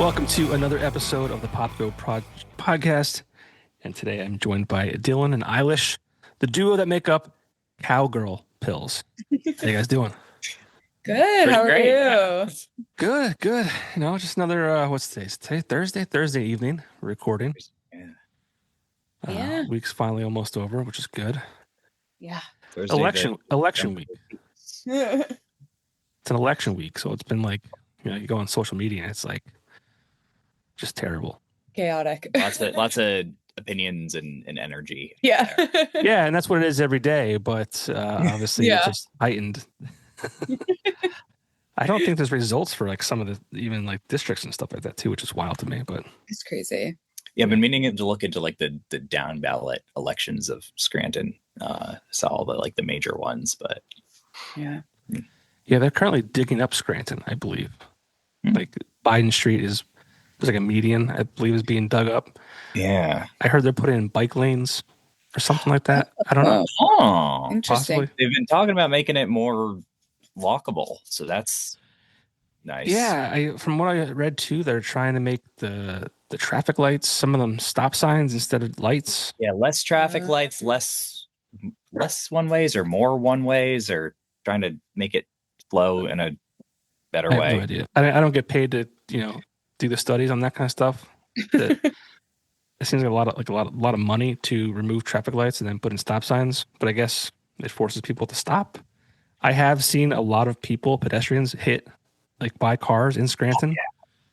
Welcome to another episode of the Popko Project podcast. And today I'm joined by Dylan and Eilish, the duo that make up Cowgirl Pills. How you guys doing? Good. How are you? Good. You know, just another, what's today? Thursday evening recording. Yeah. Week's finally almost over, which is good. Yeah. Election week. It's an election week. So it's been like, you know, you go on social media and it's like just terrible. Chaotic. Lots of opinions and energy. Yeah. Yeah, and that's what it is every day, but obviously it's just heightened. I don't think there's results for like some of the even like districts and stuff like that too, which is wild to me, but it's crazy. Yeah, I've been meaning to look into like the down ballot elections of Scranton. Saw all the major ones, but yeah, they're currently digging up Scranton, I believe. Like Biden Street there's like a median, I believe, is being dug up. Yeah, I heard they're putting in bike lanes or something like that. I don't know. Oh, interesting. Possibly. They've been talking about making it more walkable, so that's nice. Yeah, from what I read too, they're trying to make the traffic lights, some of them stop signs instead of lights. Yeah, less traffic lights, less one ways or more one ways, or trying to make it flow in a better way. I have no idea. I don't get paid to do the studies on that kind of stuff. It seems like a lot of money to remove traffic lights and then put in stop signs, but I guess it forces people to stop. I have seen a lot of pedestrians hit like by cars in Scranton.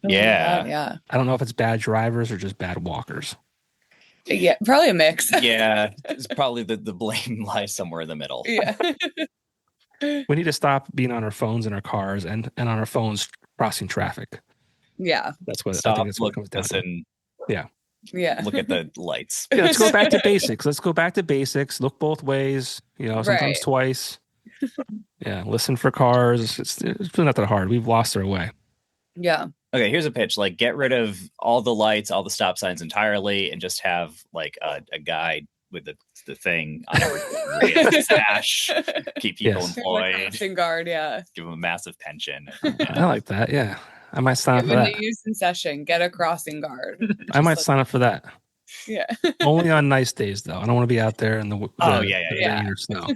Yeah. I don't know if it's bad drivers or just bad walkers. Yeah, probably a mix. Yeah, it's probably the blame lies somewhere in the middle. Yeah. We need to stop being on our phones in our cars and on our phones crossing traffic. Yeah. That's what Stop, I think that's what it comes down to. Yeah. Look at the lights. Yeah, let's go back to basics. Look both ways, sometimes twice. Yeah, listen for cars. It's really not that hard. We've lost our way. Yeah. Okay, here's a pitch. Like, get rid of all the lights, all the stop signs entirely, and just have like a guy with the thing on every stash, keep people employed. Crossing guard, give them a massive pension. I like that. Yeah, I might sign up for that. Use in session, get a crossing guard. I might sign up for that. Yeah. Only on nice days though. I don't want to be out there in the rain or snow.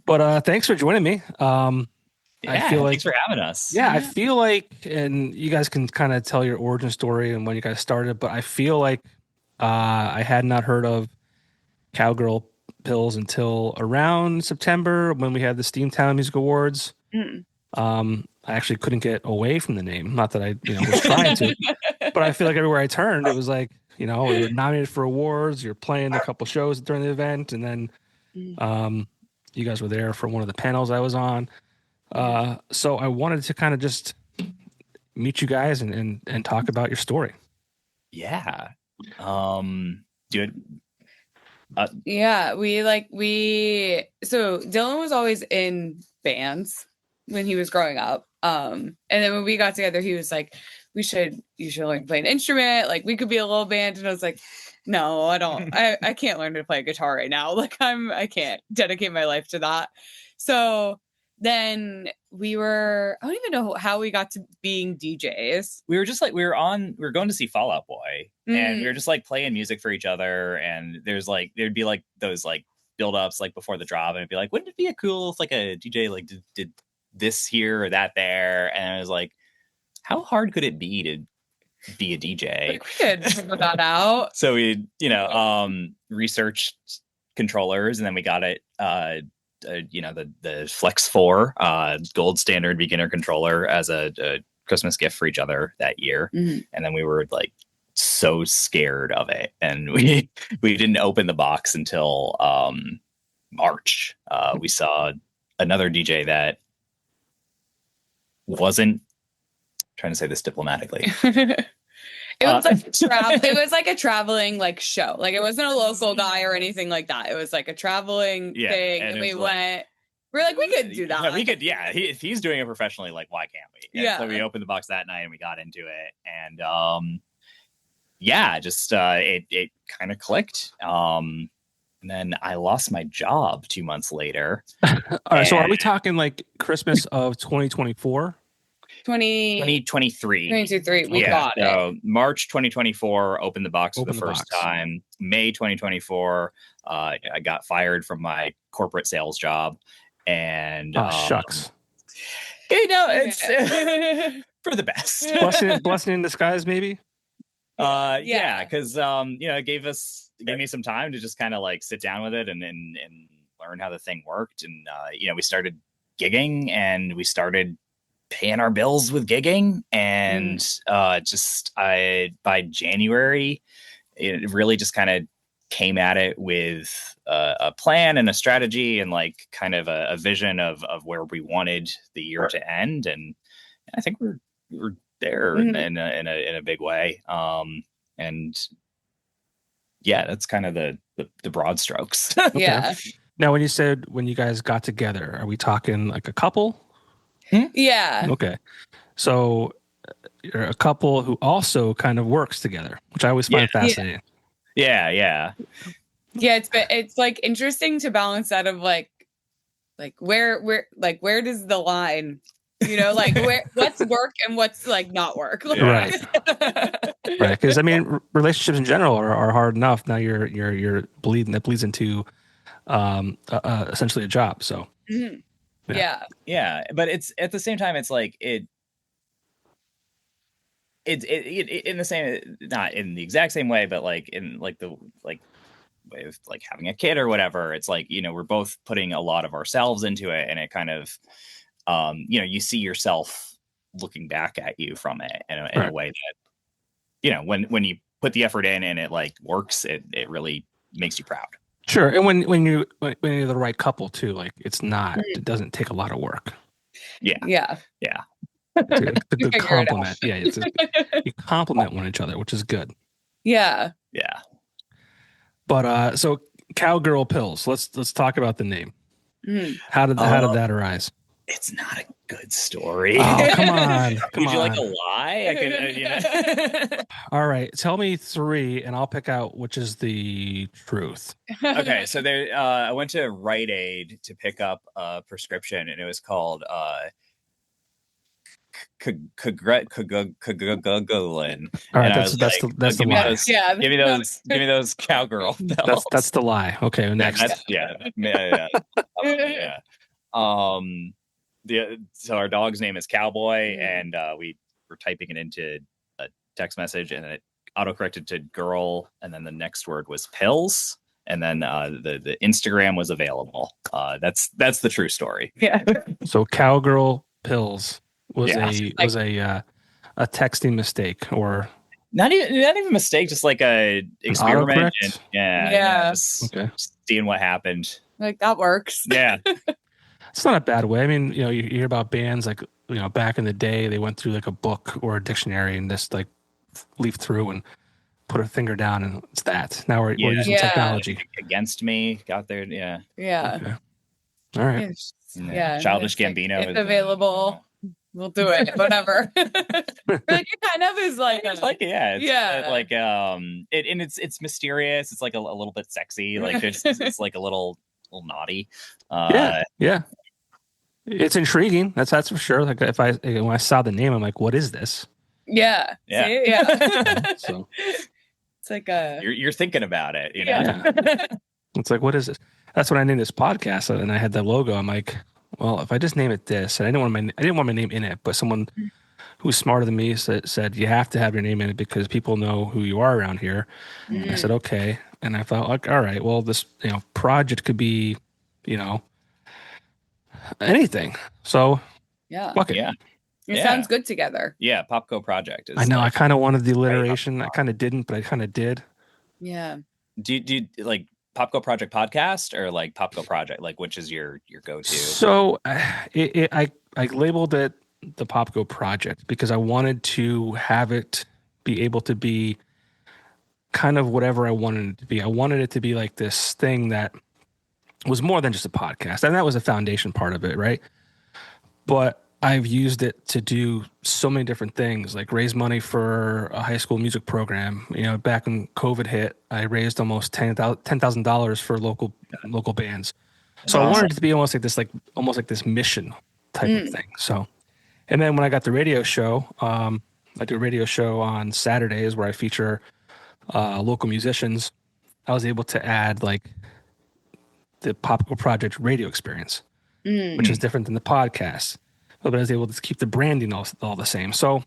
But thanks for joining me. I feel like thanks for having us. Yeah, I feel like, and you guys can kind of tell your origin story and when you guys started, but I feel like I had not heard of Cowgirl Pills until around September when we had the Steamtown Music Awards. I actually couldn't get away from the name. Not that I was trying to, but I feel like everywhere I turned, it was like, we were nominated for awards. You're playing a couple shows during the event, and then you guys were there for one of the panels I was on. So I wanted to kind of just meet you guys and talk about your story. Yeah. Do it. Yeah, so Dylan was always in bands when he was growing up. And then when we got together, he was like, you should learn to play an instrument. Like, we could be a little band. And I was like, no, I don't, I can't learn to play a guitar right now. Like, I can't dedicate my life to that. So then I don't even know how we got to being DJs. We were just like, we were going to see Fall Out Boy, and we were just like playing music for each other. And there'd be like those like build-ups like before the drop, and it'd be like, wouldn't it be cool if like a DJ like did this here or that there? And I was like, how hard could it be to be a DJ? Like, we could figure that out. So we, researched controllers, and then we got it. The Flex 4 gold standard beginner controller as a Christmas gift for each other that year. And then we were like so scared of it, and we didn't open the box until March. We saw another DJ that wasn't, trying to say this diplomatically. It was like a traveling like show. Like, it wasn't a local guy or anything like that. It was like a traveling thing. And we went. We're like, we could do that. Yeah, we could. Yeah, if he's doing it professionally, like, why can't we? Yeah. So we opened the box that night and we got into it, and it kind of clicked. And then I lost my job 2 months later. All right. So are we talking like Christmas of 2024? 2023. 2023. We Yeah, got it. so March 2024, opened the box for the first box. time. May 2024, I got fired from my corporate sales job, and Shucks. it's for the best. Blessing in disguise, maybe. Yeah, because it gave me some time to just kind of like sit down with it and learn how the thing worked, and we started gigging and we started paying our bills with gigging, and by January it really just kind of came at it with a plan and a strategy and like kind of a vision of where we wanted the year to end, and I think we're there in a big way, and yeah, that's kind of the broad strokes. Yeah. Now, when you guys got together, are we talking like a couple? Yeah. Okay. So you're a couple who also kind of works together, which I always find fascinating. Yeah. It's like interesting to balance that of like where does the line, like what's work and what's like not work. Right. Right. Because I mean, relationships in general are hard enough. Now you're bleeding. That bleeds into essentially a job. So. Mm-hmm. Yeah. But it's at the same time, it's like it in the same, not in the exact same way, but like in like the like way of like having a kid or whatever. It's like, we're both putting a lot of ourselves into it, and it kind of you see yourself looking back at you from it in a way that when you put the effort in and it like works, it really makes you proud. Sure. And when you're the right couple too, like it doesn't take a lot of work. Yeah. It's a good compliment. Yeah. You compliment one each other, which is good. Yeah. But so Cowgirl Pills, let's talk about the name. How did that arise? It's not a good story. Oh, come on. Would you like a lie? All right. Tell me 3 and I'll pick out which is the truth. Okay. So I went to Rite Aid to pick up a prescription, and it was called Cowgirl. All right, that's the lie. Give me those Cowgirl pills. That's the lie. Okay, next. Yeah. So our dog's name is Cowboy, and we were typing it into a text message, and it autocorrected to girl, and then the next word was pills, and then the Instagram was available. That's the true story. Yeah. So Cowgirl Pills was a texting mistake, or not even a mistake, just like a experiment. Just seeing what happened. Like that works. Yeah. It's not a bad way. I mean, you hear about bands like, back in the day, they went through like a book or a dictionary and just like leaf through and put a finger down, and it's that. Now we're using technology. Against Me got there. Yeah. Okay. All right. Childish Gambino. It's available. We'll do it. Whatever. Like it kind of is like it's mysterious. It's like a little bit sexy. Like it's like a little naughty. Yeah. It's intriguing. That's for sure. Like when I saw the name, I'm like, what is this? Yeah. So it's like you're thinking about it, Yeah. It's like, what is this? That's when I named this podcast, and I had the logo. I'm like, well, if I just name it this, and I didn't want my name in it, but someone who's smarter than me said you have to have your name in it because people know who you are around here. I said, okay. And I thought, like, all right, well, this project could be, anything. So fuck it. Yeah. It sounds good together. Yeah, Popko Project. I know. I kind of wanted the alliteration. I kind of didn't, but I kind of did. Yeah. Do you like Popko Project podcast or like Popko Project? Like, which is your go-to? So I labeled it the Popko Project because I wanted to have it be able to be kind of whatever I wanted it to be. I wanted it to be like this thing that was more than just a podcast, and that was a foundation part of it, right? But I've used it to do so many different things, like raise money for a high school music program. Back when COVID hit, I raised almost $10,000 for local bands. So I wanted it to be almost like this mission type of thing. So, And then when I got the radio show, I do a radio show on Saturdays where I feature local musicians. I was able to add like the Popko Project radio experience, which is different than the podcast. But I was able to keep the branding all the same. So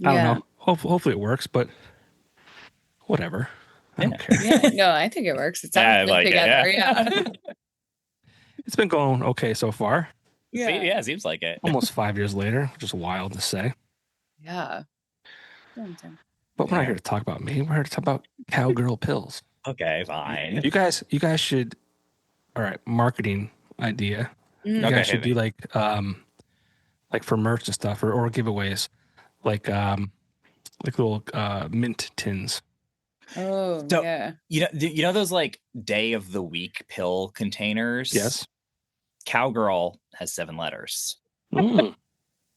I don't know. Hopefully it works, but whatever. I don't care. Yeah, no, I think it works. It sounds good like together. it, Yeah. It's been going okay so far. Yeah, seems like it. Almost 5 years later, which is wild to say. Yeah. But we're not here to talk about me. We're here to talk about Cowgirl Pills. Okay, fine. You guys should. All right, marketing idea. You Okay, guys should do like for merch and stuff or giveaways, like little mint tins. Oh, So, yeah. You know those like day of the week pill containers? Yes. Cowgirl has 7 letters. Mm.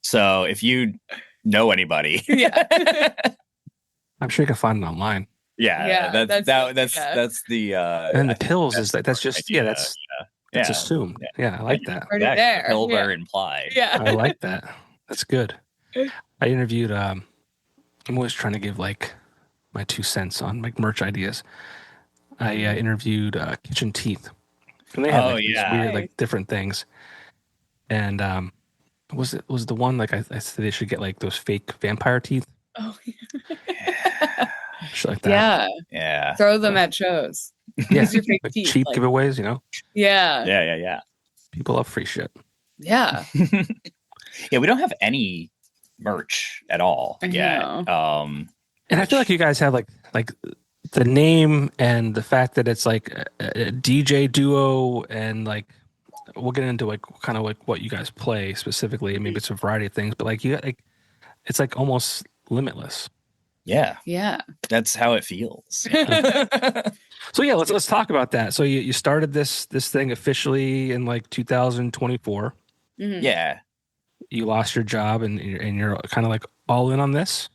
So if you know anybody, Yeah. I'm sure you can find it online. Yeah, that's the And the pills is that's just idea. that's assumed. Yeah, I like that. Already there. Pills Yeah. are implied. Yeah. I like that. That's good. I interviewed. I'm always trying to give like my 2 cents on like merch ideas. I interviewed Kitchen Teeth, and they have like, these weird like different things. And was the one like I said they should get like those fake vampire teeth, Oh, shit like that. Yeah. throw them at shows. Yeah, Use your fake like teeth, cheap like- giveaways. You know, Yeah. people love free shit. Yeah. Yeah, we don't have any merch at all I yet. know. And I feel like you guys have like the name and the fact that it's like a DJ duo, and like we'll get into like kind of like what you guys play specifically. Maybe it's a variety of things, but like you like it's like almost limitless. Yeah, Yeah. that's how it feels. So yeah, let's talk about that. So you started this thing officially in like 2024. Mhm. Yeah. You lost your job and you're kind of like all in on this.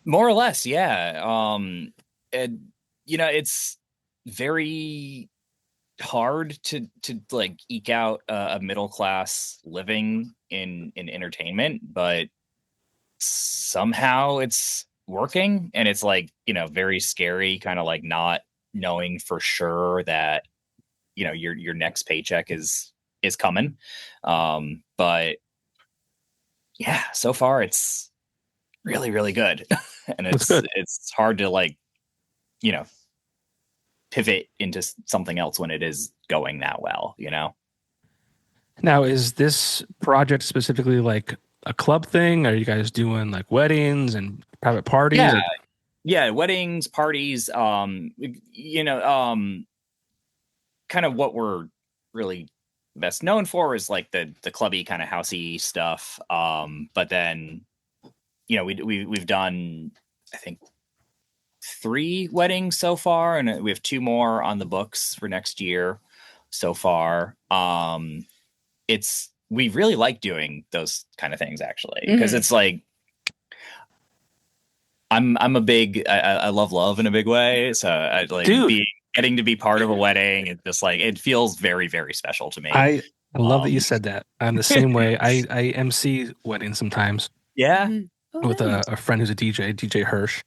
More or less, yeah. And it's very hard to like eke out a middle class living in entertainment, but somehow it's working, and it's like very scary, kind of like not knowing for sure that your next paycheck is coming. But yeah, so far it's really, really good. And it's hard to like, pivot into something else when it is going that well, Now, is this project specifically like a club thing? Are you guys doing like weddings and private parties? Yeah. Yeah, weddings, parties, kind of what we're really best known for is like the clubby kind of housey stuff. But then, we've done, I think, 3 weddings so far, and we have 2 more on the books for next year so far. We really like doing those kind of things, actually, because it's like I'm a big I love in a big way, so I like getting to be part of a wedding. It's just like it feels very, very special to me. I love that you said that. I'm the same way. I MC weddings sometimes. Yeah. Mhm. Oh, With nice. a friend who's a DJ Hirsch.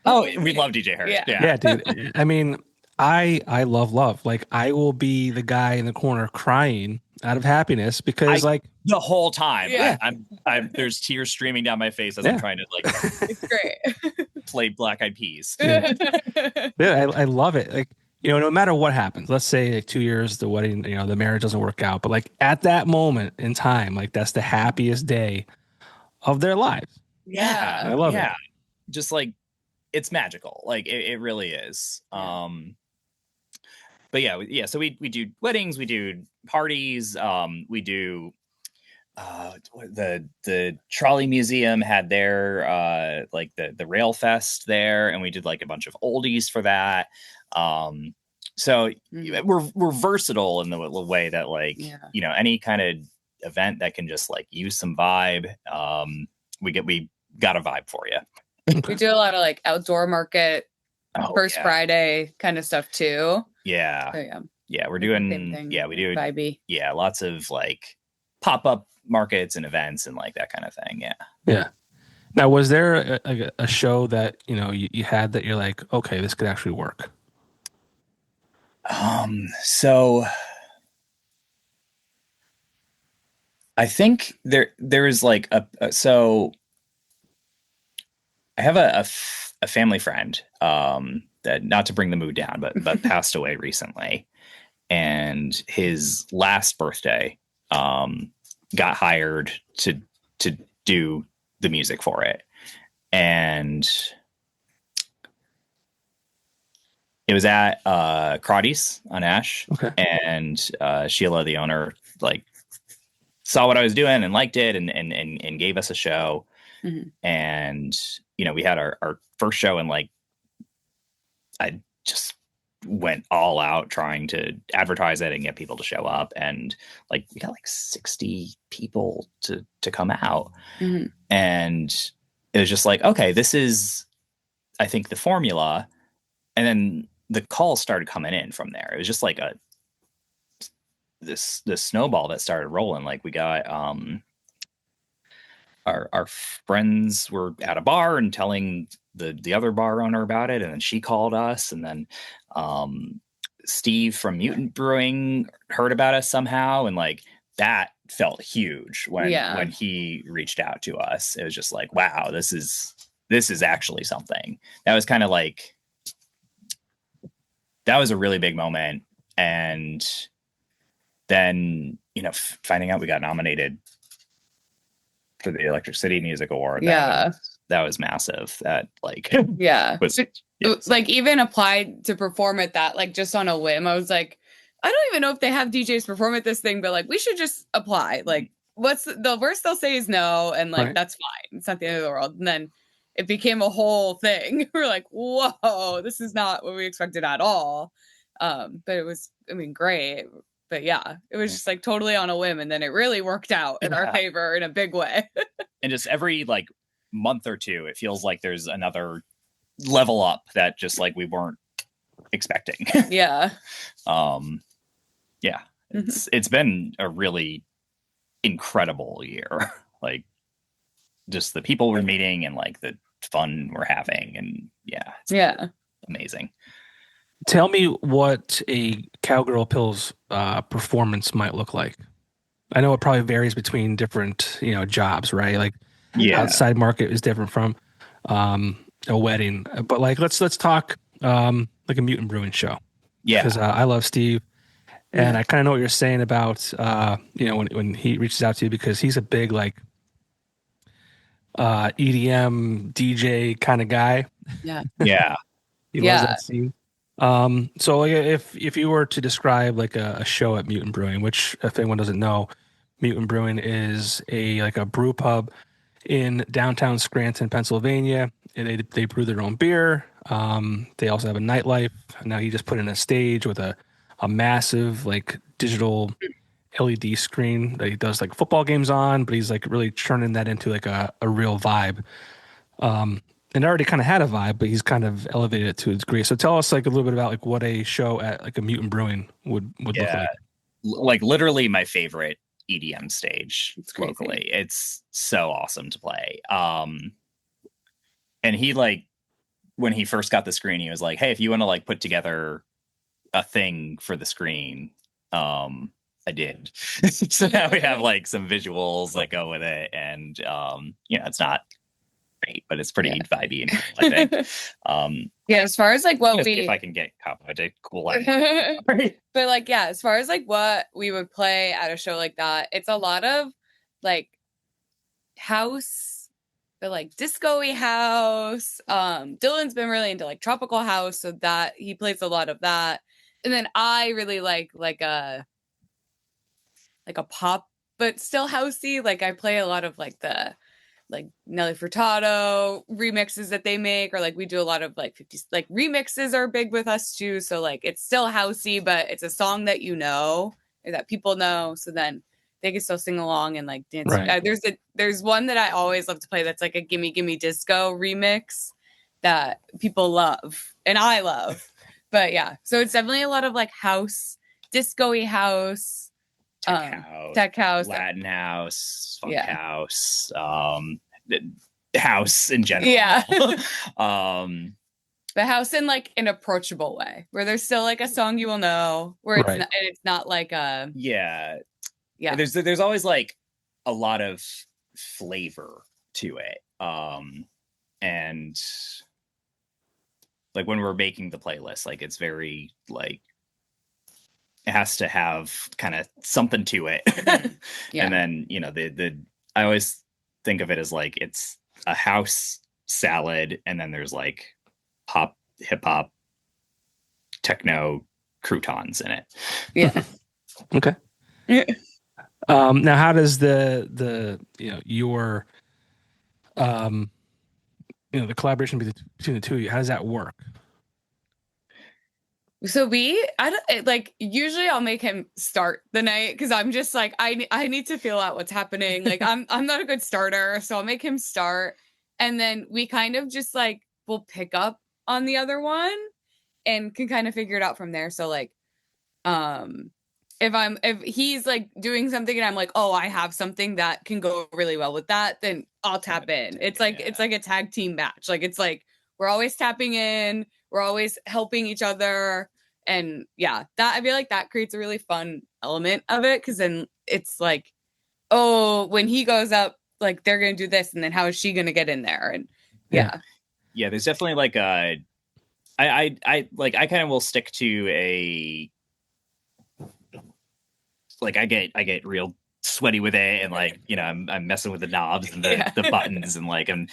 Oh, we love DJ Hirsch. Yeah. Yeah, dude. I mean, I love. Like, I will be the guy in the corner crying out of happiness because, like, the whole time, Yeah. I'm there's tears streaming down my face as I'm trying to like It's great. play Black Eyed Peas. yeah, I love it. Like, no matter what happens, let's say like 2 years, the wedding, the marriage doesn't work out, but like at that moment in time, like that's the happiest day of their lives. Yeah. I love it. Just like it's magical. Like it really is. But yeah. So we do weddings, we do parties, we do the Trolley Museum had their like the Rail Fest there, and we did like a bunch of oldies for that. So we're versatile in the way that like any kind of event that can just like use some vibe. We got a vibe for you. We do a lot of like outdoor market, First Friday kind of stuff too. Yeah. So, Yeah, we're doing same thing, we do vibey. Yeah, lots of like pop-up markets and events and like that kind of thing. Yeah. Yeah. Now, was there a show that you had that you're like, okay, this could actually work? So I think there is like so I have a family friend that, not to bring the mood down, but passed away recently, and his last birthday got hired to do the music for it, and it was at Crotty's on Ash. Okay. And Sheila, the owner, like saw what I was doing and liked it and gave us a show. Mhm. And we had our first show, and like I just went all out trying to advertise it and get people to show up, and like we got like 60 people to come out. Mhm. And it was just like, okay, this is, I think, the formula. And then the calls started coming in from there. It was just like this snowball that started rolling. Like we got our friends were at a bar and telling the other bar owner about it, and then she called us, and then Steve from Mutant Brewing heard about us somehow, and like that felt huge when he reached out to us. It was just like, wow, this is actually something. That was kind of like, that was a really big moment. And then finding out we got nominated for the Electric City Music Award, that was massive. That like was, like even applied to perform at that, like just on a whim. I was like, I don't even know if they have DJs perform at this thing, but like we should just apply. Like what's the worst they'll say is no, and like that's fine. It's not the end of the world. And then it became a whole thing. We're like, whoa, this is not what we expected at all. But it was, I mean, great. But yeah, it was just like totally on a whim, and then it really worked out in our favor in a big way. And just every like month or two, it feels like there's another level up that just like we weren't expecting. Yeah. Yeah. It's been a really incredible year. Like just the people we're meeting and like the fun we're having, and it's amazing. Tell me what a Cowgirl Pills performance might look like. I know it probably varies between different, jobs, right? Like outside market is different from a wedding, but like let's talk like a Mutant Brewing show. Yeah, because I love Steve, and I kind of know what you're saying about when he reaches out to you, because he's a big like EDM DJ kind of guy. Yeah. He loves that scene. So like, if you were to describe like a show at Mutant Brewing, which if anyone doesn't know, Mutant Brewing is a brew pub in downtown Scranton, Pennsylvania. And they brew their own beer. They also have a nightlife. Now he just put in a stage with a massive like digital LED screen that he does like football games on, but he's like really turning that into like a real vibe. And it already kind of had a vibe, but he's kind of elevated it to a degree. So tell us like a little bit about like what a show at like a Mutant Brewing would look like. Like literally my favorite EDM stage locally. It's so awesome to play. And he like, when he first got the screen, he was like, hey, if you want to like put together a thing for the screen, I did. So now we have like some visuals that go with it, and it's not great, but it's pretty vibey and cool, I think. As far as like what if I can get copyrighted, cool. But like as far as like what we would play at a show like that, it's a lot of like house, but like disco-y house. Dylan's been really into like tropical house, so that he plays a lot of that. And then I really like a pop, but still housey. Like I play a lot of like the like Nelly Furtado remixes that they make, or like we do a lot of like 50s, like remixes are big with us too. So like it's still housey, but it's a song that or that people know. So then they can still sing along and like dance. Right. There's one that I always love to play that's like a Gimme Gimme Disco remix that people love and I love. But yeah, so it's definitely a lot of like house, disco-y house, Tech house, Latin house, funk Yeah. house, house in general. Yeah. The house in like an approachable way, where there's still like a song you will know, where it's not like a yeah. There's always like a lot of flavor to it, and like when we're making the playlist, like it's very like it has to have kind of something to it. And then I always think of it as like it's a house salad, and then there's like pop, hip hop, techno croutons in it. Yeah. Okay. Now how does the your the collaboration between the two of you, how does that work? So usually I'll make him start the night, because I'm just like, I need to feel out what's happening. Like I'm not a good starter, so I'll make him start, and then we kind of just like we'll pick up on the other one and can kind of figure it out from there. So like if he's like doing something and I'm like, oh, I have something that can go really well with that, then I'll tap in. It's like a tag team match. Like it's like we're always tapping in, we're always helping each other. And that I feel like that creates a really fun element of it, because then it's like, oh, when he goes up, like they're gonna do this, and then how is she gonna get in there? And there's definitely like I kind of will stick to a like I get real sweaty with it, and like I'm messing with the knobs and the buttons, and like I'm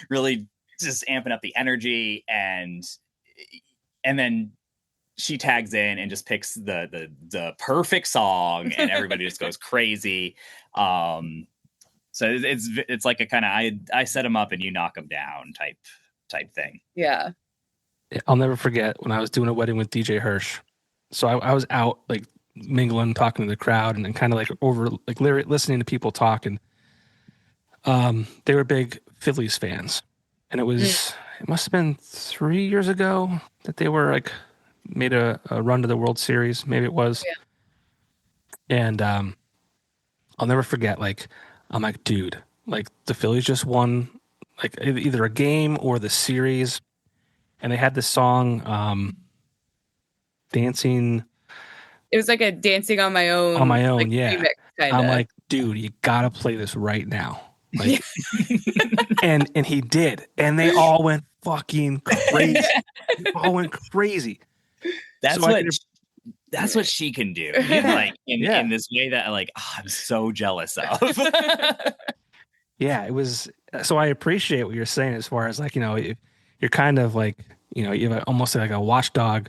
really just amping up the energy, and then she tags in and just picks the perfect song, and everybody just goes crazy. So it's like a kind of I set them up and you knock them down type thing. Yeah. I'll never forget when I was doing a wedding with DJ Hirsch. So I was out like mingling, talking to the crowd, and then kind of like over like listening to people talk, and they were big Phillies fans, and it must have been 3 years ago that they were like made a run to the World Series, maybe it was. And I'll never forget, like I'm like, dude, like the Phillies just won like either a game or the series, and they had this song dancing. It was like a dancing on my own. Like, remix, kinda. I'm like, dude, you gotta play this right now. Like, and he did, and they all went fucking crazy. They all went crazy. That's what she can do. Like in this way that like I'm so jealous of. Yeah, it was. So I appreciate what you're saying as far as like if you're kind of like you have almost like a watchdog.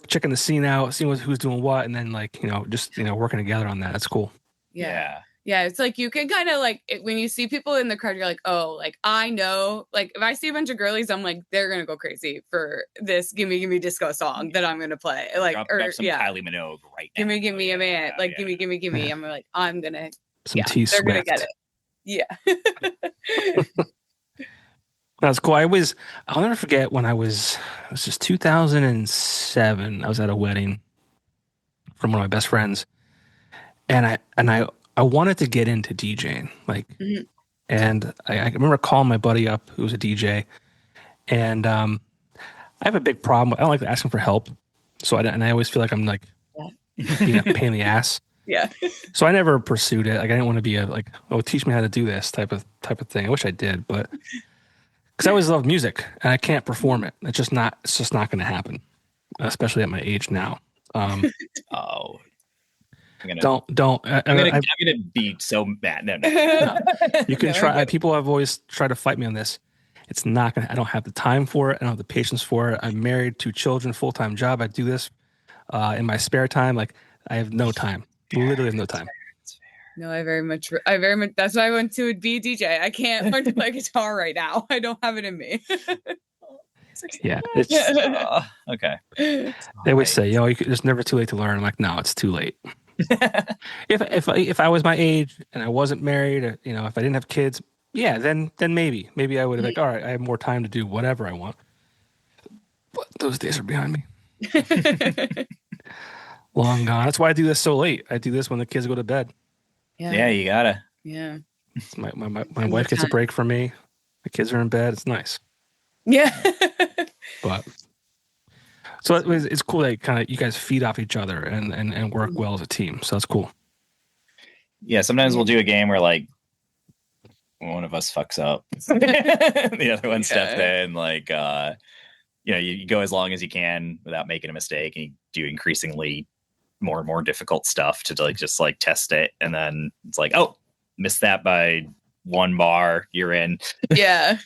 Checking the scene out, seeing who's doing what, and then like just working together on that. That's cool. Yeah. It's like you can kind of like when you see people in the crowd, you're like, oh, like I know, like if I see a bunch of girlies, I'm like, they're gonna go crazy for this gimme disco song that I'm gonna play. Like drop some Kylie Minogue right now. Gimme a man, like gimme. I'm like, I'm gonna some T Swift. They're gonna get it. Yeah. That's cool. I'll never forget when it was just 2007. I was at a wedding from one of my best friends, and I wanted to get into DJing, like, and I remember calling my buddy up who was a DJ, and I have a big problem. I don't like asking for help, so I always feel like I'm like being a pain in the ass. Yeah. So I never pursued it. Like I didn't want to be teach me how to do this type of thing. I wish I did, but. Because I always loved music, and I can't perform it. It's just not going to happen, especially at my age now. I'm gonna be so mad. No. You can try. People have always tried to fight me on this. It's not gonna. I don't have the time for it. I don't have the patience for it. I'm married, 2 children, full-time job. I do this in my spare time. Like I have no time. Literally have no time. No, I very much. That's why I went to be a DJ. I can't learn to play guitar right now. I don't have it in me. Yeah, it's okay. They always say, it's never too late to learn. I'm like, no, it's too late. If I was my age and I wasn't married, or, if I didn't have kids, then maybe I would have like, all right, I have more time to do whatever I want. But those days are behind me. Long gone. That's why I do this so late. I do this when the kids go to bed. Yeah, you gotta. Yeah. My wife gets a break from me. The kids are in bed. It's nice. Yeah. But so it's cool that kind of you guys feed off each other and work well as a team. So that's cool. Yeah, sometimes we'll do a game where like one of us fucks up, the other one steps in. Like, you go as long as you can without making a mistake, and you do increasingly more and more difficult stuff to like just like test it, and then it's like, oh, missed that by 1 bar, you're in. Yeah.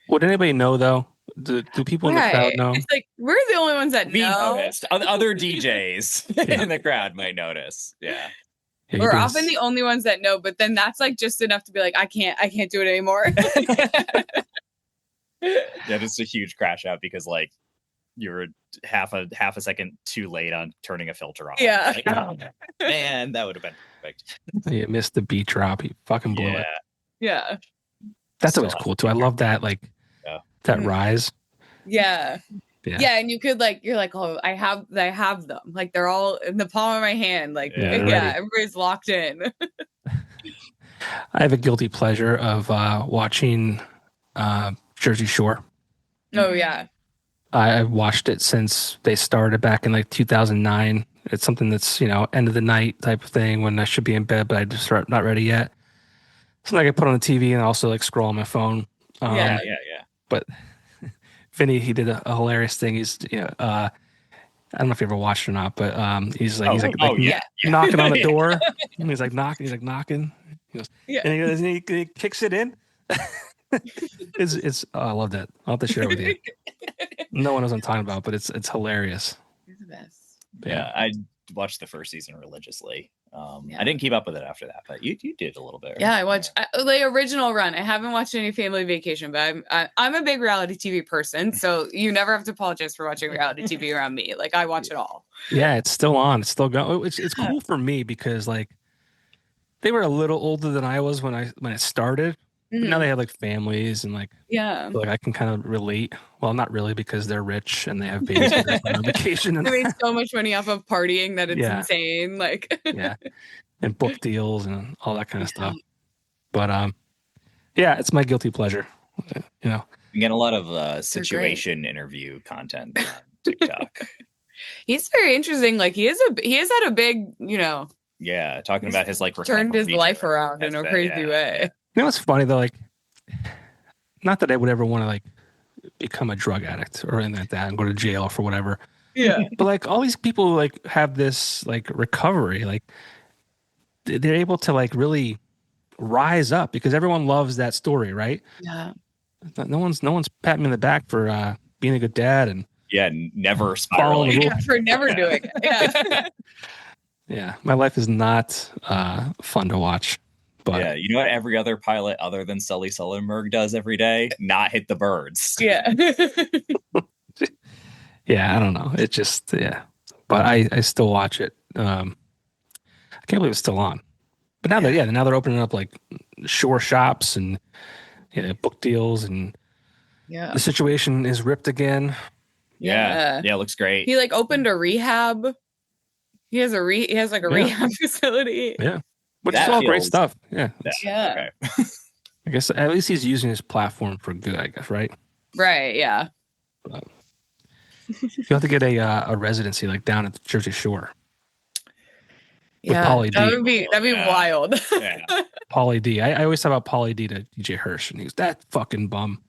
Would anybody know though? Do people in the crowd know? It's like we're the only ones that We know. noticed. Other DJs in the crowd might notice. Yeah. We're often the only ones that know, but then that's like just enough to be like, I can't do it anymore. Yeah, this is a huge crash out because like you're half a second too late on turning a filter off. Yeah. Like, oh, man, that would have been perfect. You missed the beat drop. You fucking blew it. Yeah. That's always cool too. I love that that rise. Yeah. Yeah, and you could like you're like, oh, I have them. Like they're all in the palm of my hand. Like everybody's locked in. I have a guilty pleasure of watching Jersey Shore. Oh yeah. I've watched it since they started back in like 2009. It's something that's, end of the night type of thing when I should be in bed, but I just not ready yet. So like I put on the TV and also like scroll on my phone. Yeah. But Vinny, he did a hilarious thing. He's, I don't know if you ever watched it or not, but he's knocking on the door. And he's like knocking. He goes, and he kicks it in. I love that. I'll have to share it with you. No one knows what I'm talking about, but it's hilarious. You're the best. Yeah, I watched the first season religiously. I didn't keep up with it after that, but you did a little bit. Right? Yeah, I watched the original run. I haven't watched any Family Vacation, but I'm a big reality TV person, so you never have to apologize for watching reality TV around me. Like I watch it all. Yeah, it's still on. It's still going. It's cool for me because like they were a little older than I was when it started. But now they have like families and like like I can kind of relate. Well, not really because they're rich and they have babies on vacation. And they made so much money off of partying that it's insane. Like and book deals and all that kind of stuff. But it's my guilty pleasure. You get a lot of situation interview content on TikTok. He's very interesting. Like he has had a big, talking about his like turned his life around in a crazy way. You know what's funny though? Like, not that I would ever want to like become a drug addict or anything like that and go to jail for whatever. Yeah. But like all these people like have this like recovery, like they're able to like really rise up because everyone loves that story, right? Yeah. No one's patting me in the back for being a good dad and never spiraling. For never doing it. Yeah. Yeah. My life is not fun to watch. But you know what every other pilot other than Sully Sullenberg does every day? Not hit the birds. Yeah. I don't know. It just, But I still watch it. I can't believe it's still on. But now now they're opening up like shore shops and book deals and the situation is ripped again. Yeah, it looks great. He like opened a rehab. He has like a rehab facility. Yeah. Which is all great stuff. Yeah. Yeah. Okay. I guess at least he's using his platform for good, I guess, right? Right, yeah. You have to get a residency like down at the Jersey Shore. With Pauly D. That'd be wild. Yeah. Pauly D. I always talk about Pauly D to DJ Hirsch, and he was that fucking bum.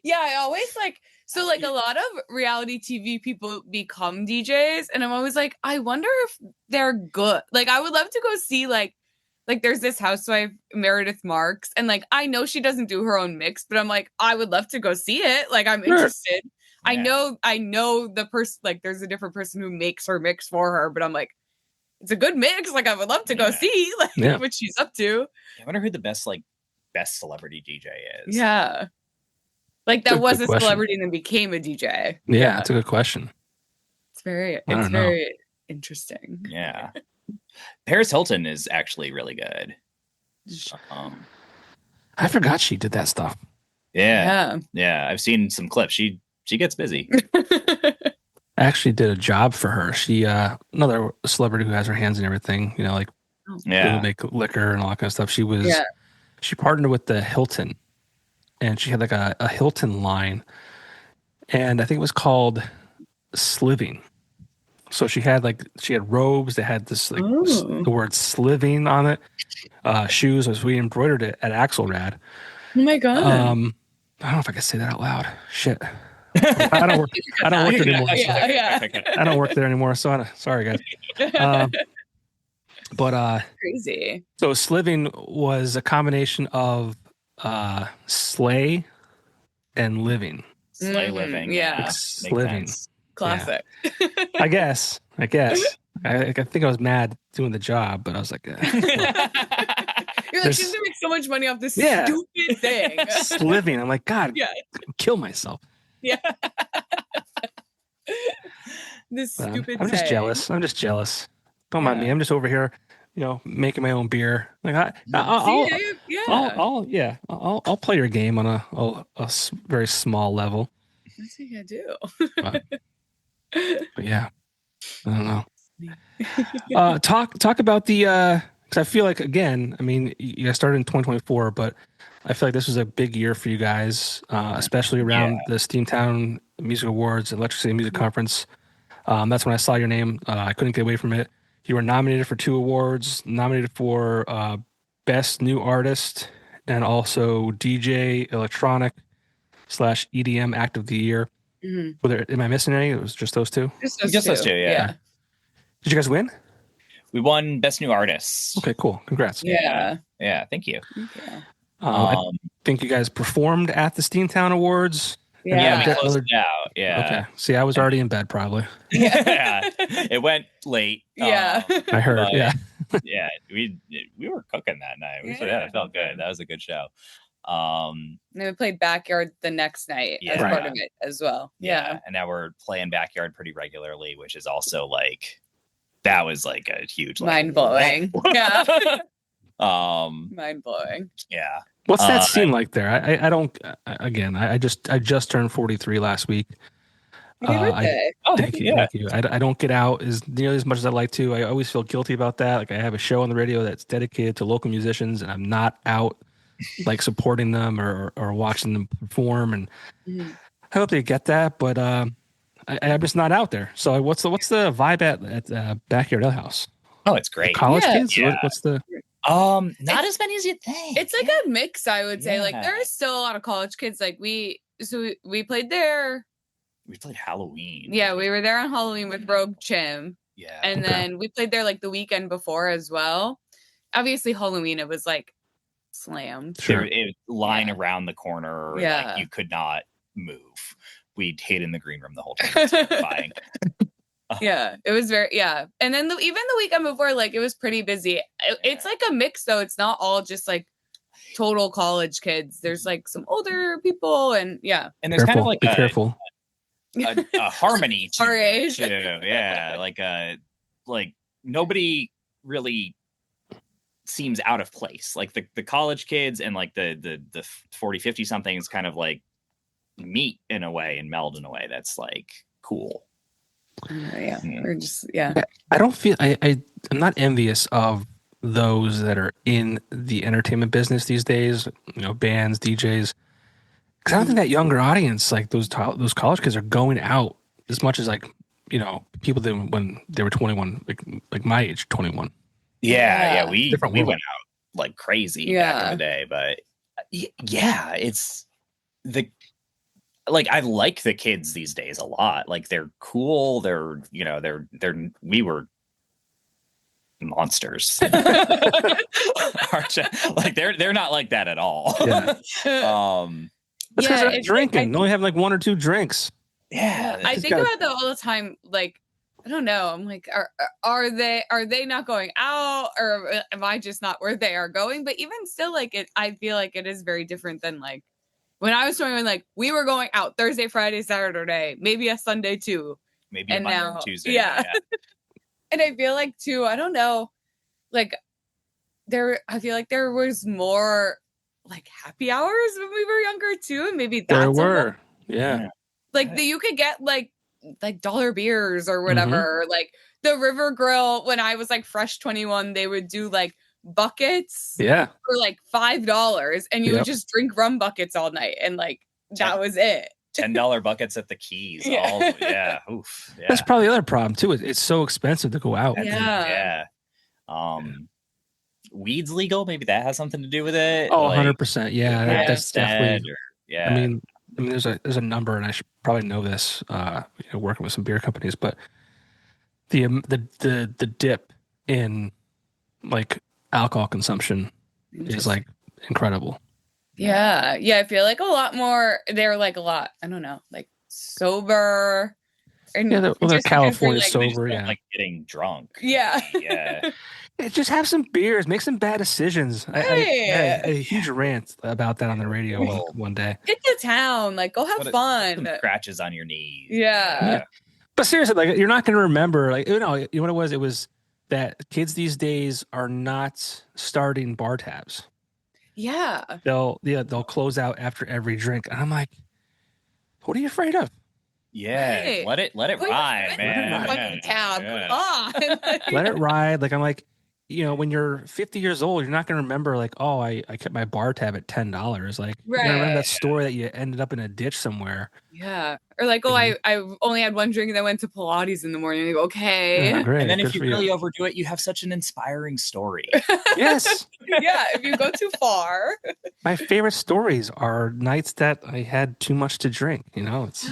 Yeah, I always like so like a lot of reality TV people become DJs, and I'm always like, I wonder if they're good. Like, I would love to go see like there's this housewife Meredith Marks, and like I know she doesn't do her own mix, but I'm like, I would love to go see it. Like, I'm interested. Yeah. I know the person. Like, there's a different person who makes her mix for her, but I'm like, it's a good mix. Like, I would love to go see what she's up to. I wonder who the best celebrity DJ is. Yeah. Like that was a celebrity and then became a DJ. Yeah, that's a good question. It's very interesting. Yeah. Paris Hilton is actually really good. I forgot she did that stuff. Yeah. I've seen some clips. She gets busy. I actually did a job for her. She another celebrity who has her hands in everything, like people make liquor and all that kind of stuff. She partnered with the Hilton, and she had like a Hilton line, and I think it was called Sliving. So she had robes that had this like the word Sliving on it. Shoes, as we embroidered it at Axelrad. Oh my god. I don't know if I can say that out loud. Shit. I don't work there anymore. I don't work there anymore. So sorry guys. But crazy. So sliving was a combination of slay and living. Slay living. Yeah. Like sliving. Classic. Yeah. I guess. I think I was mad doing the job, but I was like, You're like, she's gonna make so much money off this stupid thing. Sliving. I'm like, God, kill myself. Yeah. This stupid I'm just jealous. Don't mind me. I'm just over here, making my own beer. Like I'll play your game on a very small level. That's what you do. But yeah, I don't know. Talk about the because I feel like, again, I mean, you guys started in 2024, but I feel like this was a big year for you guys, especially around the Steamtown Music Awards, Electric City Music Conference. That's when I saw your name. I couldn't get away from it. You were nominated for 2 awards, nominated for Best New Artist and also DJ Electronic / EDM Act of the Year. Mm-hmm. Am I missing any? It was just those 2? Just those two, yeah. Did you guys win? We won Best New Artist. Okay, cool. Congrats. Yeah, thank you. I think you guys performed at the Steamtown Awards. Yeah, we closed it out. Yeah. Okay. See, I was already in bed probably. Yeah. It went late. I heard. Yeah. We were cooking that night. It felt good. That was a good show. And we played Backyard the next night as part of it as well. Yeah. And now we're playing Backyard pretty regularly, which is also like, that was like a huge mind blowing. Yeah. Mind blowing. Yeah. What's that scene like there? I don't. Again, I just turned 43 last week. Thank you. I don't get out as nearly as much as I'd like to. I always feel guilty about that. Like I have a show on the radio that's dedicated to local musicians, and I'm not out like supporting them or watching them perform. And I hope they get that, but I'm just not out there. So what's the vibe at Backyard Ale House? Oh, it's great. College kids? Yeah. What's the not as many as you think. It's like a mix, I would say. Like there are still a lot of college kids. Like we played there. We played Halloween. Yeah, we were there on Halloween with Rogue Chim. Yeah. And then we played there like the weekend before as well. Obviously Halloween, it was like slammed. Sure. It line around the corner. Yeah. Like you could not move. We'd hid in the green room the whole time. It was terrifying. Yeah, it was very and then even the weekend before, like it was pretty busy. It's like a mix though. It's not all just like total college kids. There's like some older people and there's kind of like be careful. A harmony to our age. Yeah, like nobody really seems out of place. Like the college kids and like the 40, 50 somethings kind of like meet in a way and meld in a way that's like cool. We're just I don't feel I'm not envious of those that are in the entertainment business these days, bands, DJs, because I don't think that younger audience, like those college kids, are going out as much as like people did when they were 21, like my age, 21. We went out like crazy back in the day, but it's the like I like the kids these days a lot. Like they're cool. They're we were monsters. Like they're not like that at all. That's because they're drinking. They only have like 1 or 2 drinks. Yeah, I think about that all the time. Like I don't know. I'm like, are they not going out, or am I just not where they are going? But even still, like I feel like it is very different than like. When I was 21, like we were going out Thursday, Friday, Saturday, maybe a Sunday too. Maybe a Monday and Tuesday. Yeah. And I feel like too, I don't know, like I feel like there was more like happy hours when we were younger too. And maybe that's there were. Yeah. Like you could get like like dollar beers or whatever. Like the River Grill, when I was like fresh 21, they would do like buckets for like $5, and you would just drink rum buckets all night, and like that was it. $10 buckets at the Keys. Oof. Yeah. That's probably the other problem too. It's so expensive to go out. Yeah. Weed's legal. Maybe that has something to do with it. Oh, 100%. Yeah, that's definitely. Yeah. I mean, there's a number, and I should probably know this. Working with some beer companies, but the dip in like alcohol consumption is like incredible. Yeah. I feel like a lot more. They're like a lot. I don't know, like sober. And they're California sober. Like getting drunk. Yeah. Just have some beers, make some bad decisions. I had a huge rant about that on the radio one day. Get to town, like go have fun. Some scratches on your knees. Yeah. But seriously, like you're not going to remember. Like you know what it was? It was that kids these days are not starting bar tabs. Yeah. They'll close out after every drink, and I'm like, what are you afraid of? Yeah, let it ride, man. Let it ride. Like I'm like, when you're 50 years old, you're not gonna remember like, oh, I kept my bar tab at $10. Like you're gonna remember that story that you ended up in a ditch somewhere. Yeah. Or like, I only had one drink and then went to Pilates in the morning. Like, okay. Yeah, great. And then if you really overdo it, you have such an inspiring story. Yes. Yeah, if you go too far. My favorite stories are nights that I had too much to drink. It's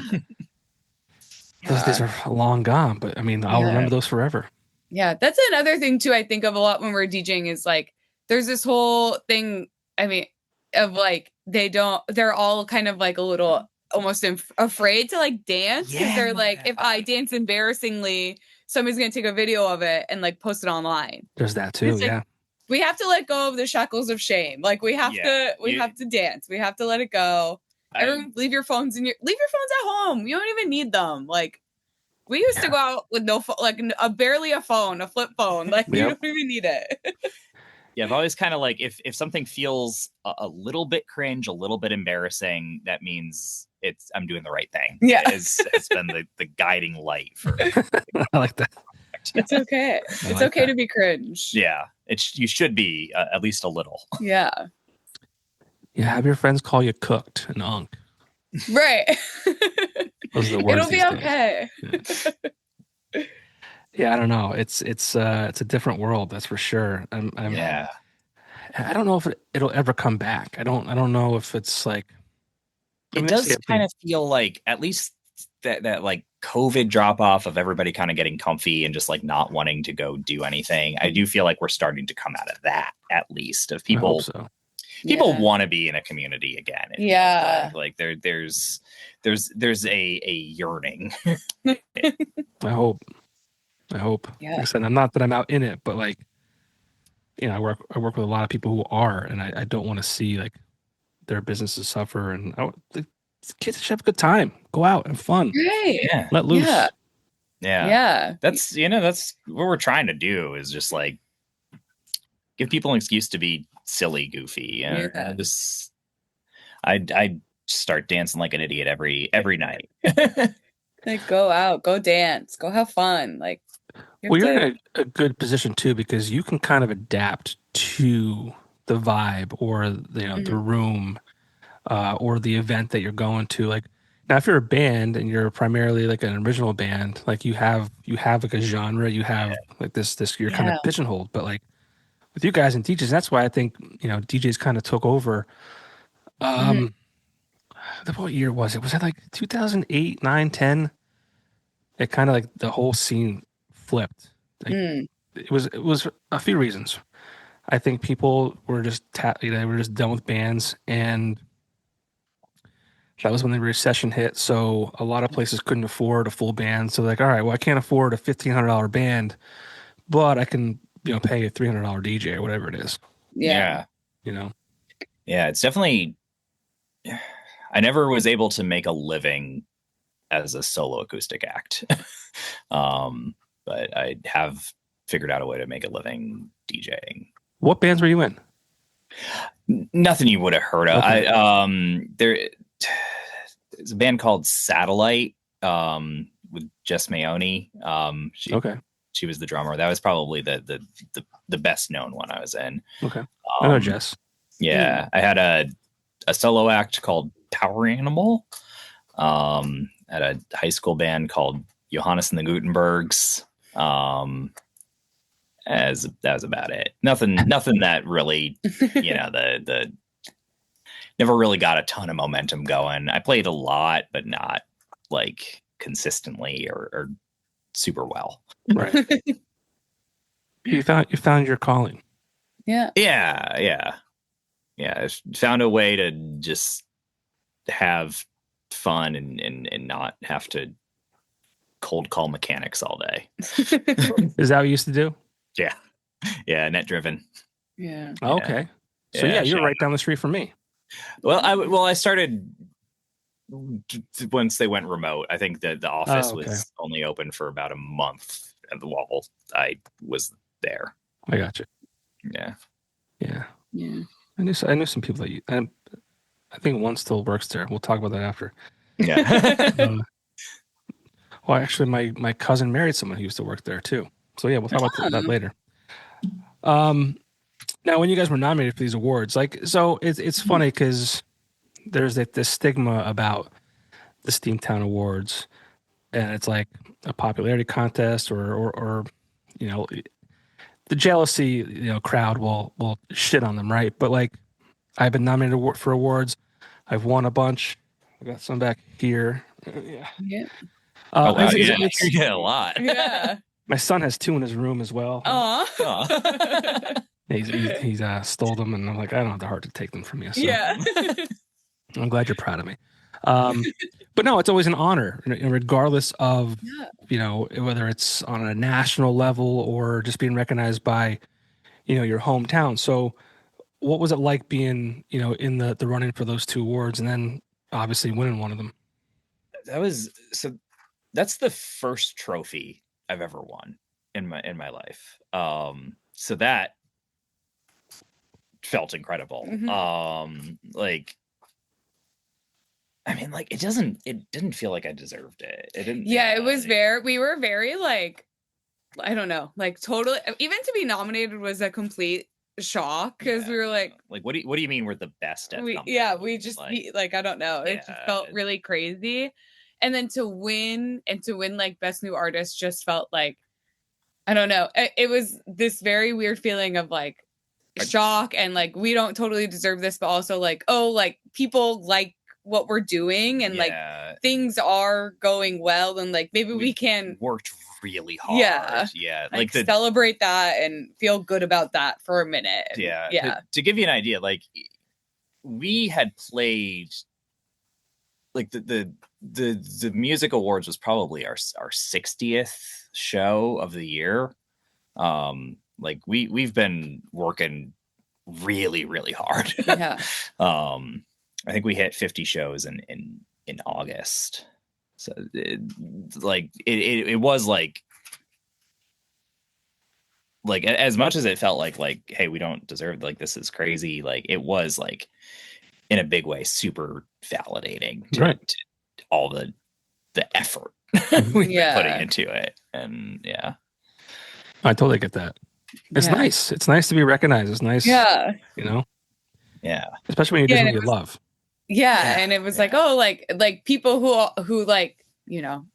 those days are long gone, but I mean, I'll remember those forever. Yeah, that's another thing too I think of a lot when we're DJing is like there's this whole thing, I mean, of like they're all kind of like a little almost afraid to like dance because they're like, if I dance embarrassingly, somebody's gonna take a video of it and like post it online. There's that too. Like, we have to let go of the shackles of shame. Like we have to dance. We have to let it go. Everyone, leave your phones at home. You don't even need them. Like we used to go out with no phone, like barely a phone, a flip phone. Like you don't even need it. Yeah, I've always kind of like if something feels a little bit cringe, a little bit embarrassing, that means I'm doing the right thing. Yeah, it's been the guiding light for. I like that. It's okay. It's okay to be cringe. Yeah, you should be at least a little. Yeah. Yeah, have your friends call you cooked and unk. Right. Those are the words. It'll be okay. Yeah, I don't know. It's a different world, that's for sure. I don't know if it'll ever come back. I don't know if it's like. It does kind of feel like at least that like COVID drop off of everybody kind of getting comfy and just like not wanting to go do anything. I do feel like we're starting to come out of that at least of people. I hope so. People want to be in a community again. Like there's a yearning. I hope. Yeah. Like I said, not that I'm out in it, but like, I work with a lot of people who are, and I don't want to see like their businesses suffer. And the kids should have a good time. Go out and fun. Right. Yeah. Let loose. Yeah. That's what we're trying to do is just like give people an excuse to be silly, goofy. I'd start dancing like an idiot every night. Like go out, go dance, go have fun. Like you're in a good position too, because you can kind of adapt to the vibe or the room or the event that you're going to. Like now, if you're a band and you're primarily like an original band, like you have like a genre, you have like this you're kind of pigeonholed. But like with you guys and DJs, that's why I think DJs kind of took over. What year was it? Was that like 2008, 9, 10? It kind of like the whole scene flipped. Like, it was a few reasons. I think people were just they were just done with bands, and that was when the recession hit. So a lot of places couldn't afford a full band. So like, all right, well, I can't afford a $1,500 band, but I can pay a $300 DJ or whatever it is. Yeah. Yeah, it's definitely. I never was able to make a living as a solo acoustic act. But I have figured out a way to make a living DJing. What bands were you in? Nothing you would have heard of. Okay. There's a band called Satellite, with Jess Maoni. Okay. She was the drummer. That was probably the best known one I was in. Okay. I know Jess. Yeah, I had a solo act called Power Animal. At a high school band called Johannes and the Gutenbergs. As that was about it. Nothing that really, the never really got a ton of momentum going. I played a lot, but not like consistently or super well. Right. you found your calling. Yeah. Yeah. I found a way to just have fun and not have to cold call mechanics all day. Is that what you used to do? Yeah, net driven. Yeah. Oh, okay. So you're right down the street from me. Well, I started once they went remote. I think that the office was only open for about a month while I was there. I got you. Yeah. I knew some people that I think one still works there. We'll talk about that after. Yeah. Well, actually, my cousin married someone who used to work there too. So yeah, we'll talk about that later. Now, when you guys were nominated for these awards, it's funny because there's this stigma about the Steamtown Awards, and it's like a popularity contest, or the jealousy crowd will shit on them, right? But like, I've been nominated for awards. I've won a bunch. I got some back here. Yeah. Wow, you get a lot. Yeah. My son has 2 in his room as well. Aww. He's stole them, and I'm like, I don't have the heart to take them from you. So. Yeah. I'm glad you're proud of me. But no, it's always an honor, regardless of whether it's on a national level or just being recognized by your hometown. So, what was it like being in the running for those 2 awards, and then obviously winning one of them? That's the first trophy I've ever won in my life. So that felt incredible. Mm-hmm. It didn't feel like I deserved it. It didn't. Yeah, it was we were very I don't know, totally, even to be nominated was a complete shock because we were like what do you mean we're the best at something? We just I don't know. It just felt really crazy. And then to win best new artist just felt like, I don't know. It was this very weird feeling of shock and we don't totally deserve this, but also people like what we're doing and things are going well and maybe we can worked really hard. Celebrate that and feel good about that for a minute. To give you an idea, we had played the music awards was probably our 60th show of the year. We've been working really, really hard. I think we hit 50 shows in August. So it was as much as it felt like, hey, we don't deserve, this is crazy. It was in a big way, super validating to all the effort we've been putting into it. And I totally get that. It's nice. It's nice to be recognized. It's nice. Yeah. Especially when you do something you love. Yeah. And it was people who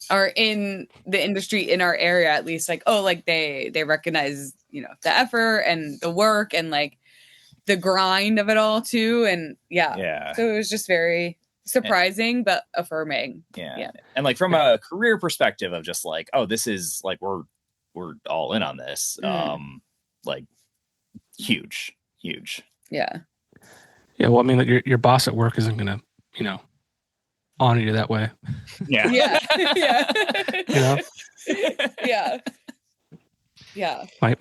are in the industry in our area, at least they recognize, the effort and the work and the grind of it all too. And so it was just very surprising, but affirming. And from a career perspective of just this is we're all in on this. Huge. Yeah. Well, I mean, your boss at work isn't gonna, honor you that way. Yeah.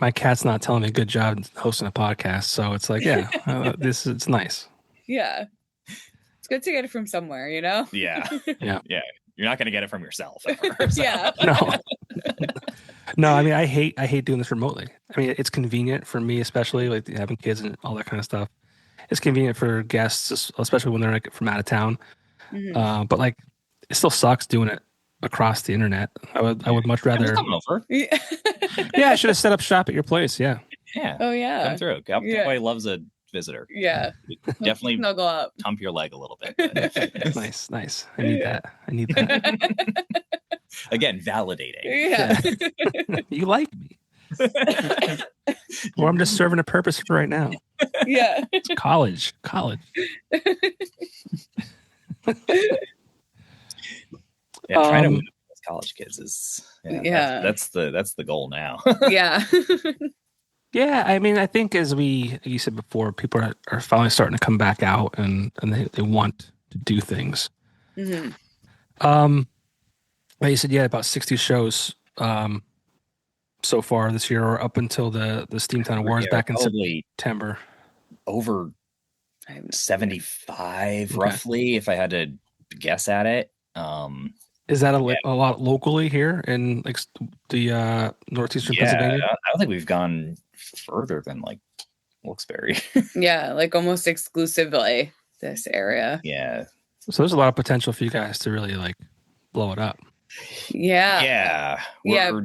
My cat's not telling me good job hosting a podcast, so it's it's nice. Yeah. It's good to get it from somewhere, Yeah. You're not gonna get it from yourself ever, so. Yeah. No, I mean, I hate doing this remotely. I mean, it's convenient for me, especially having kids and all that kind of stuff. It's convenient for guests, especially when they're from out of town. Mm-hmm. But it still sucks doing it across the internet. I would much I'm rather. coming over. Yeah. Yeah, I should have set up shop at your place. Yeah. Yeah. Oh yeah. Come through. Cowboy loves a visitor. Yeah. Definitely Snuggle up. hump your leg a little bit. But Nice. I need that. again, validating. Yeah. You like me. Or I'm just serving a purpose for right now. Yeah. It's college. Yeah, trying to win those college kids is Yeah. that's the goal now. Yeah. Yeah, I mean, I think as you said before, people are finally starting to come back out and they want to do things. Mhm. Like you said, yeah, about 60 shows so far this year, or up until the Steamtown Awards back in September. Over I have no 75 Okay. roughly, if I had to guess at it. Is that a lot locally here in like the northeastern Pennsylvania? I don't think we've gone further than like Wilkes-Barre. Yeah, like almost exclusively this area. Yeah. So there's a lot of potential for you guys to really like blow it up. Yeah. Yeah.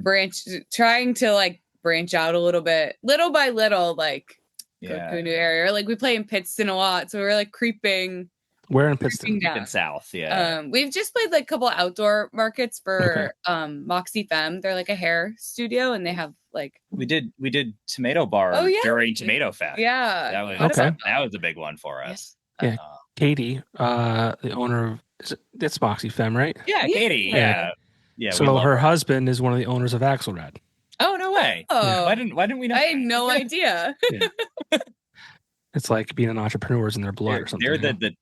Trying to like branch out a little bit, little by little, like go Yeah. to a new area. Like we play in Pittston a lot, so we're like creeping. Where in Pittston? down. In South, yeah. We've just played like a couple outdoor markets for Moxie Femme. They're like a hair studio, and they have like We did Tomato Bar during Tomato Fest. Yeah. That was a big one for us. Yeah. Katie, the owner of it's Moxie Femme, right? Yeah, Katie. Yeah. Yeah. So her husband is one of the owners of Axelrad. Oh, no way. Oh. Why didn't we know? I had no idea. It's like being an entrepreneur is in their blood or something. They're the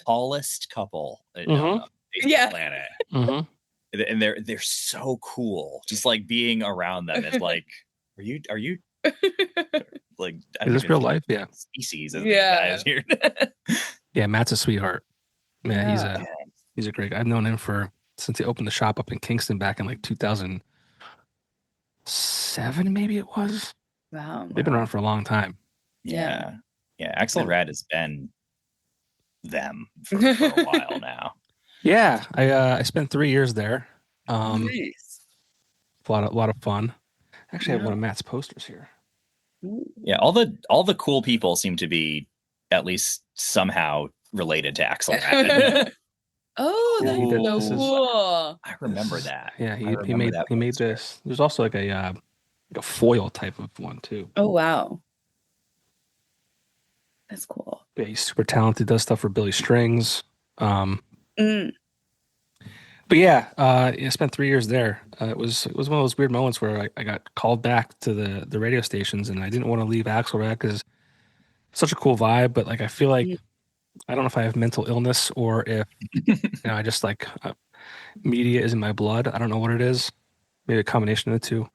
tallest couple on the planet. Mm-hmm. And they're so cool. Just like being around them. It's like, are you like Is this real life? Yeah. Species of guys here. Yeah, Matt's a sweetheart. Man, he's a great guy. I've known him since he opened the shop up in Kingston back in like 2007, maybe it was. Wow. They've been around for a long time. Yeah. Axelrad has been them for a while now. Yeah, I spent 3 years there. Nice. A lot of fun. Actually, I have one of Matt's posters here. Yeah, all the cool people seem to be at least somehow related to Axelrad. Oh, that's so cool. I remember that. Yeah, he made this. There's also like a foil type of one too. Oh wow, that's cool. Yeah, he's super talented. Does stuff for Billy Strings. But yeah, I spent 3 years there. It was one of those weird moments where I got called back to the radio stations, and I didn't want to leave Axelrad because such a cool vibe. But like, I feel like I don't know if I have mental illness or if I just like media is in my blood. I don't know what it is. Maybe a combination of the two.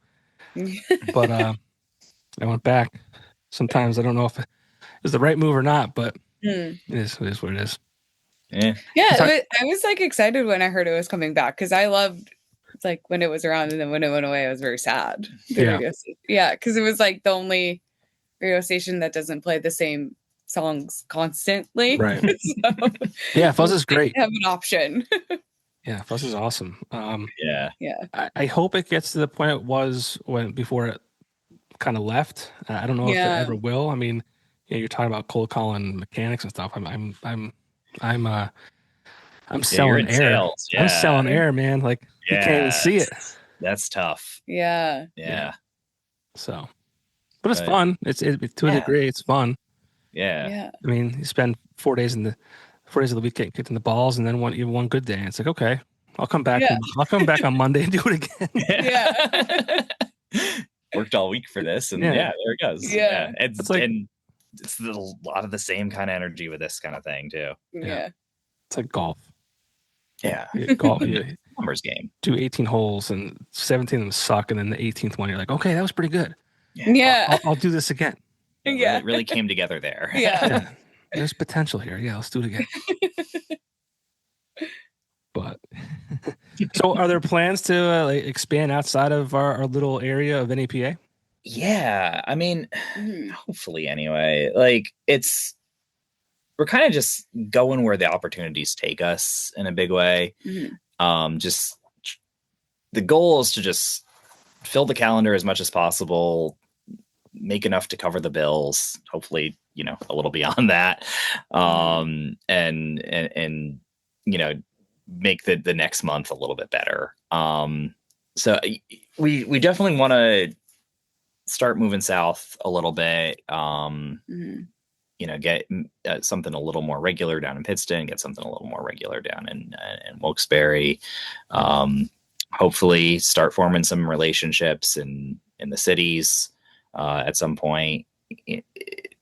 But I went back. Sometimes I don't know if it was the right move or not, but it is what it is. Yeah, I was like excited when I heard it was coming back because I loved like when it was around, and then when it went away, I was very sad. Yeah, because it was like the only radio station that doesn't play the same songs constantly. Right. So, yeah, Fuzz is great. Have an option. Yeah, Fuzz is awesome. Yeah. I hope it gets to the point it was before it kind of left. I don't know if it ever will. I mean, you're talking about cold calling mechanics and stuff. I'm selling air. Sales. Yeah. I'm selling air, man. Like you can't even see it. That's tough. Yeah. So, but it's fun. It's to a degree, it's fun. Yeah. I mean, you spend 4 days of the week getting kicked in the balls, and then one good day, and it's like, okay, I'll come back. I'll come back on Monday and do it again. Worked all week for this, and there it goes. Yeah. It's a lot of the same kind of energy with this kind of thing too. Yeah. It's like golf. Yeah. Golf. Numbers game. Do 18 holes and 17 of them suck, and then the 18th one you're like, okay, that was pretty good. Yeah. I'll do this again. It really came together there. Yeah. There's potential here. Yeah, let's do it again. But so are there plans to expand outside of our little area of NEPA? Yeah, I mean, hopefully anyway. Like we're kind of just going where the opportunities take us in a big way. Just the goal is to just fill the calendar as much as possible, make enough to cover the bills, hopefully, a little beyond that. And make the next month a little bit better. So we definitely want to start moving south a little bit. Get something a little more regular down in Pittston, get something a little more regular down in Wilkes-Barre. Hopefully start forming some relationships in the cities at some point.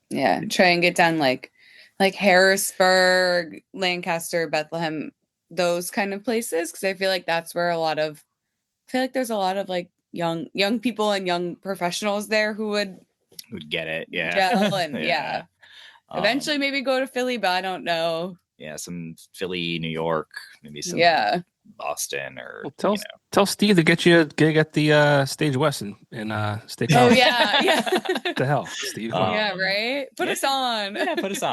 Yeah, try and get down like Harrisburg, Lancaster, Bethlehem, those kind of places, because I feel like that's where there's a lot of like young people and young professionals there who would get it. Yeah. Gel and yeah. Eventually maybe go to Philly, but I don't know. Yeah, some Philly, New York, maybe some Boston, or tell Steve to get you a gig at the Stage West in State College. Oh yeah. What the hell, Steve? Yeah, right. Put us on. Yeah, put us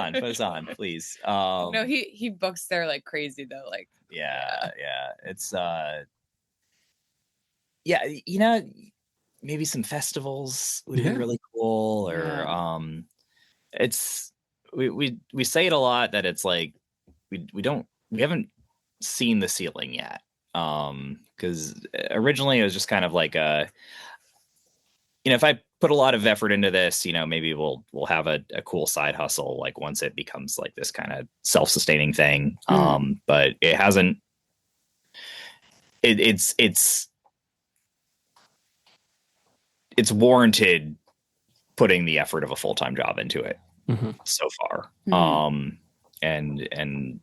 on, please. No, he books there like crazy though. Like yeah. It's maybe some festivals would be really cool, or it's we say it a lot that it's like we haven't seen the ceiling yet, because originally it was just kind of like if I put a lot of effort into this, maybe we'll have a cool side hustle like once it becomes like this kind of self-sustaining thing. But it hasn't. It's warranted putting the effort of a full-time job into it so far. And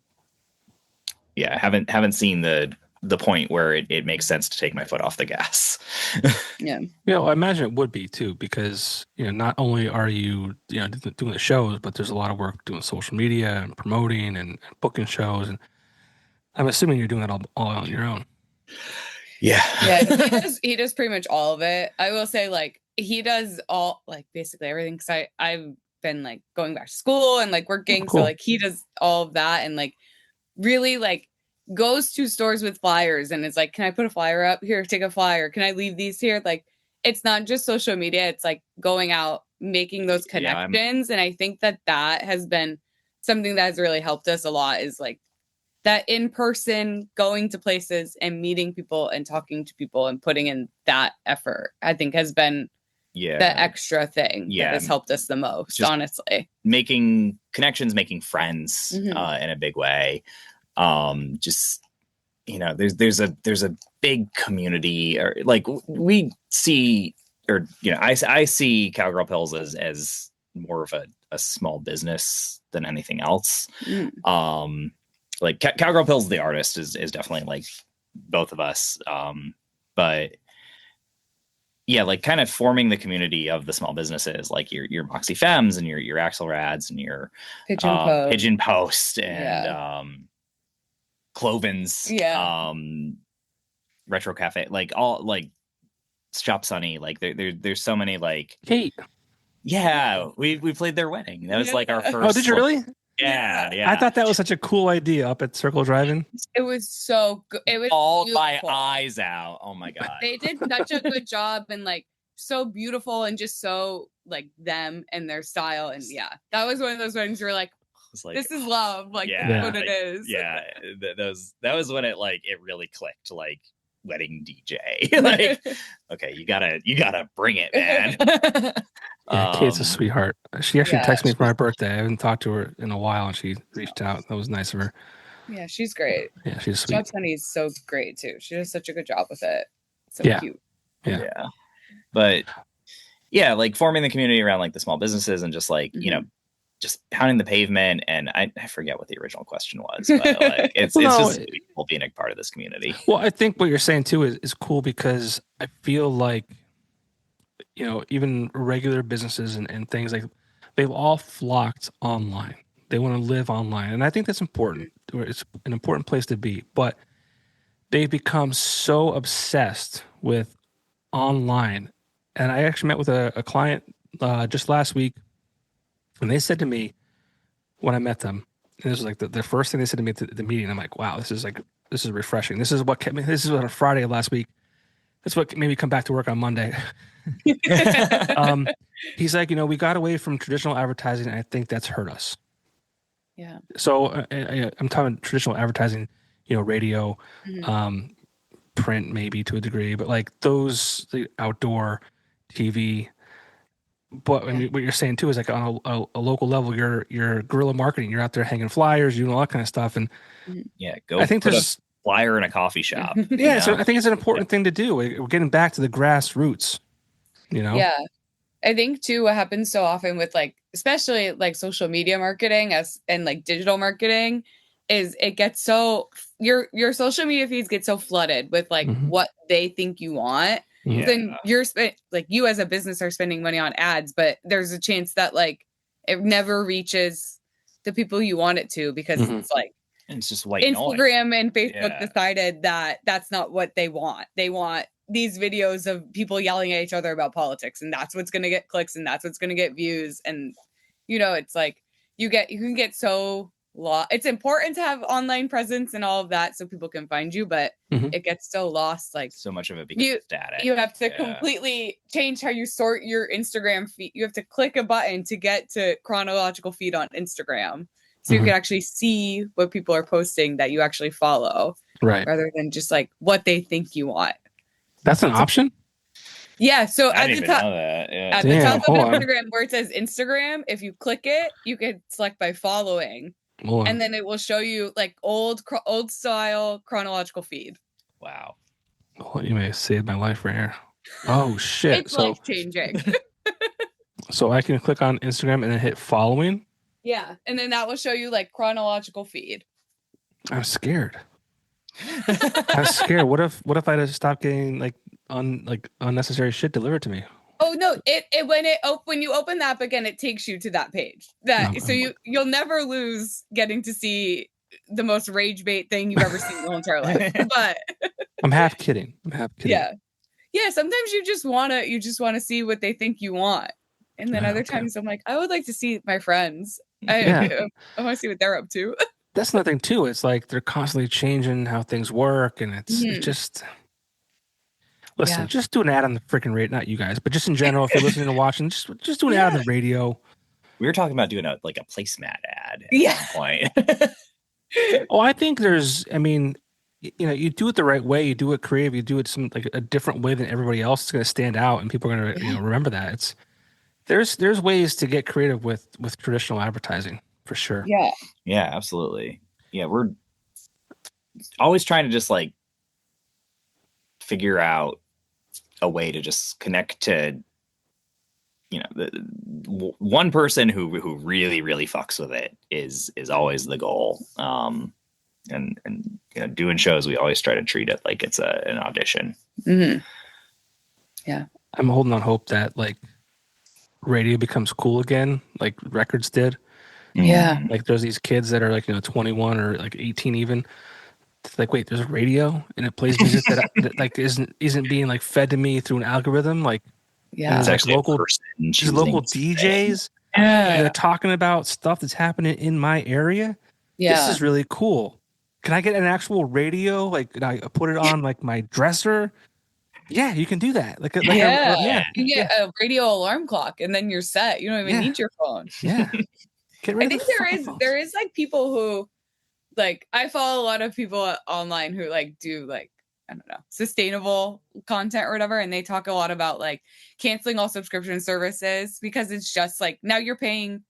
yeah, haven't seen the point where it makes sense to take my foot off the gas. Yeah. I imagine it would be too, because not only are you doing the shows, but there's a lot of work doing social media and promoting and booking shows, and I'm assuming you're doing that all on your own. Yeah. He does pretty much all of it. I will say, like, he does all, like, basically everything, because I've been like going back to school and like working. Cool. So like he does all of that, and like really like goes to stores with flyers and is like, can I put a flyer up here? Take a flyer. Can I leave these here? Like, it's not just social media. It's like going out, making those connections. And I think that has been something that has really helped us a lot, is like that in person, going to places and meeting people and talking to people and putting in that effort, I think has been the extra thing that has helped us the most, honestly. Making connections, making friends in a big way. Just, there's a big community, or like we see, or, I see Cowgirl Pills as more of a small business than anything else. Like Cowgirl Pills, the artist, is definitely like both of us. But yeah, like kind of forming the community of the small businesses, like your Moxie Femmes and your Axelrads and your Pigeon Post and Cloven's, Retro Cafe, like all like Shop Sunny, like there's so many, like Kate. Yeah, we played their wedding. That was like our first. Oh, did you really? Yeah. I thought that was such a cool idea up at Circle Drive-In. It was so good. It was all my eyes out. Oh my god, they did such a good job, and like so beautiful, and just so like them and their style. And that was one of those weddings where like, this is love. Like, that's what it is. Yeah, that was when it really clicked. Like, wedding DJ. Like, okay, you gotta bring it, man. Kate's a sweetheart. She actually texted me for my birthday. I haven't talked to her in a while, and she reached out. That was nice of her. Yeah, she's great. Yeah, she's sweet. Shop Sunny is so great too. She does such a good job with it. So cute. Yeah. But yeah, like forming the community around like the small businesses, and just like, just pounding the pavement. And I forget what the original question was, but like it's just people being a part of this community. Well, I think what you're saying too is cool, because I feel like, even regular businesses and things, like they've all flocked online. They want to live online. And I think that's important. It's an important place to be, but they've become so obsessed with online. And I actually met with a client just last week, and they said to me when I met them, and this was like the first thing they said to me at the meeting, I'm like, wow, this is refreshing. This is what kept me. This is on a Friday of last week. That's what made me come back to work on Monday. He's like, we got away from traditional advertising, and I think that's hurt us. Yeah. So I'm talking traditional advertising, radio, print maybe to a degree, but like the outdoor TV. But I mean, what you're saying too is like on a local level, you're guerrilla marketing. You're out there hanging flyers, doing all that kind of stuff. And Yeah, go I think put there's a flyer in a coffee shop. yeah, so I think it's an important thing to do. We're getting back to the grassroots. Yeah. I think too what happens so often with like especially like social media marketing and like digital marketing is it gets so your social media feeds get so flooded with like what they think you want. Yeah. Then you're like you as a business are spending money on ads, but there's a chance that like it never reaches the people you want it to because it's like and it's just white Instagram noise. And Facebook decided that that's not what they want. They want these videos of people yelling at each other about politics, and that's what's going to get clicks, and that's what's going to get views. And it's like you can get so lost. It's important to have online presence and all of that so people can find you, but it gets so lost. Like so much of it becomes static. You have to completely change how you sort your Instagram feed. You have to click a button to get to chronological feed on Instagram. So you can actually see what people are posting that you actually follow. Right. Rather than just like what they think you want. That's an option? Yeah. So I at didn't the even top, know that. Yeah. at the top of Instagram where it says Instagram, if you click it, you can select by following. And then it will show you like old style chronological feed. Wow. Well, you may have saved my life right here. Oh shit. It's life changing. So I can click on Instagram and then hit following? Yeah. And then that will show you like chronological feed. I'm scared. I'm scared. What if I just stop getting like unnecessary shit delivered to me? Oh no! When you open the app again, it takes you to that page. You'll never lose getting to see the most rage bait thing you've ever seen in your entire life. But I'm half kidding. Yeah. Sometimes you just wanna see what they think you want, and then other times I'm like, I would like to see my friends. I want to see what they're up to. That's another thing too. It's like they're constantly changing how things work, and it's just listen. Just do an ad on the freaking radio, not you guys, but just in general. If you're listening and watching, just do an ad on the radio. We were talking about doing a placemat ad at some point. I think I mean, you do it the right way. You do it creative. You do it a different way than everybody else. It's going to stand out, and people are going to remember that. There's ways to get creative with traditional advertising. For sure. Yeah, absolutely. Yeah, we're always trying to just like figure out a way to just connect to the one person who really fucks with it is always the goal. And doing shows, we always try to treat it like it's an audition. Yeah, I'm holding on hope that like radio becomes cool again, like records did. Yeah. Like there's these kids that are like 21 or like 18 even. It's like, wait, there's a radio and it plays music that like isn't being like fed to me through an algorithm. Like it's like actually local DJs. Yeah. And they're talking about stuff that's happening in my area. Yeah. This is really cool. Can I get an actual radio? Like, can I put it on like my dresser? Yeah, you can do that. Like you can get a radio alarm clock and then you're set. You don't even need your phone. Yeah. I think there is like people who like I follow a lot of people online who like do like I don't know sustainable content or whatever, and they talk a lot about like canceling all subscription services because it's just like now you're paying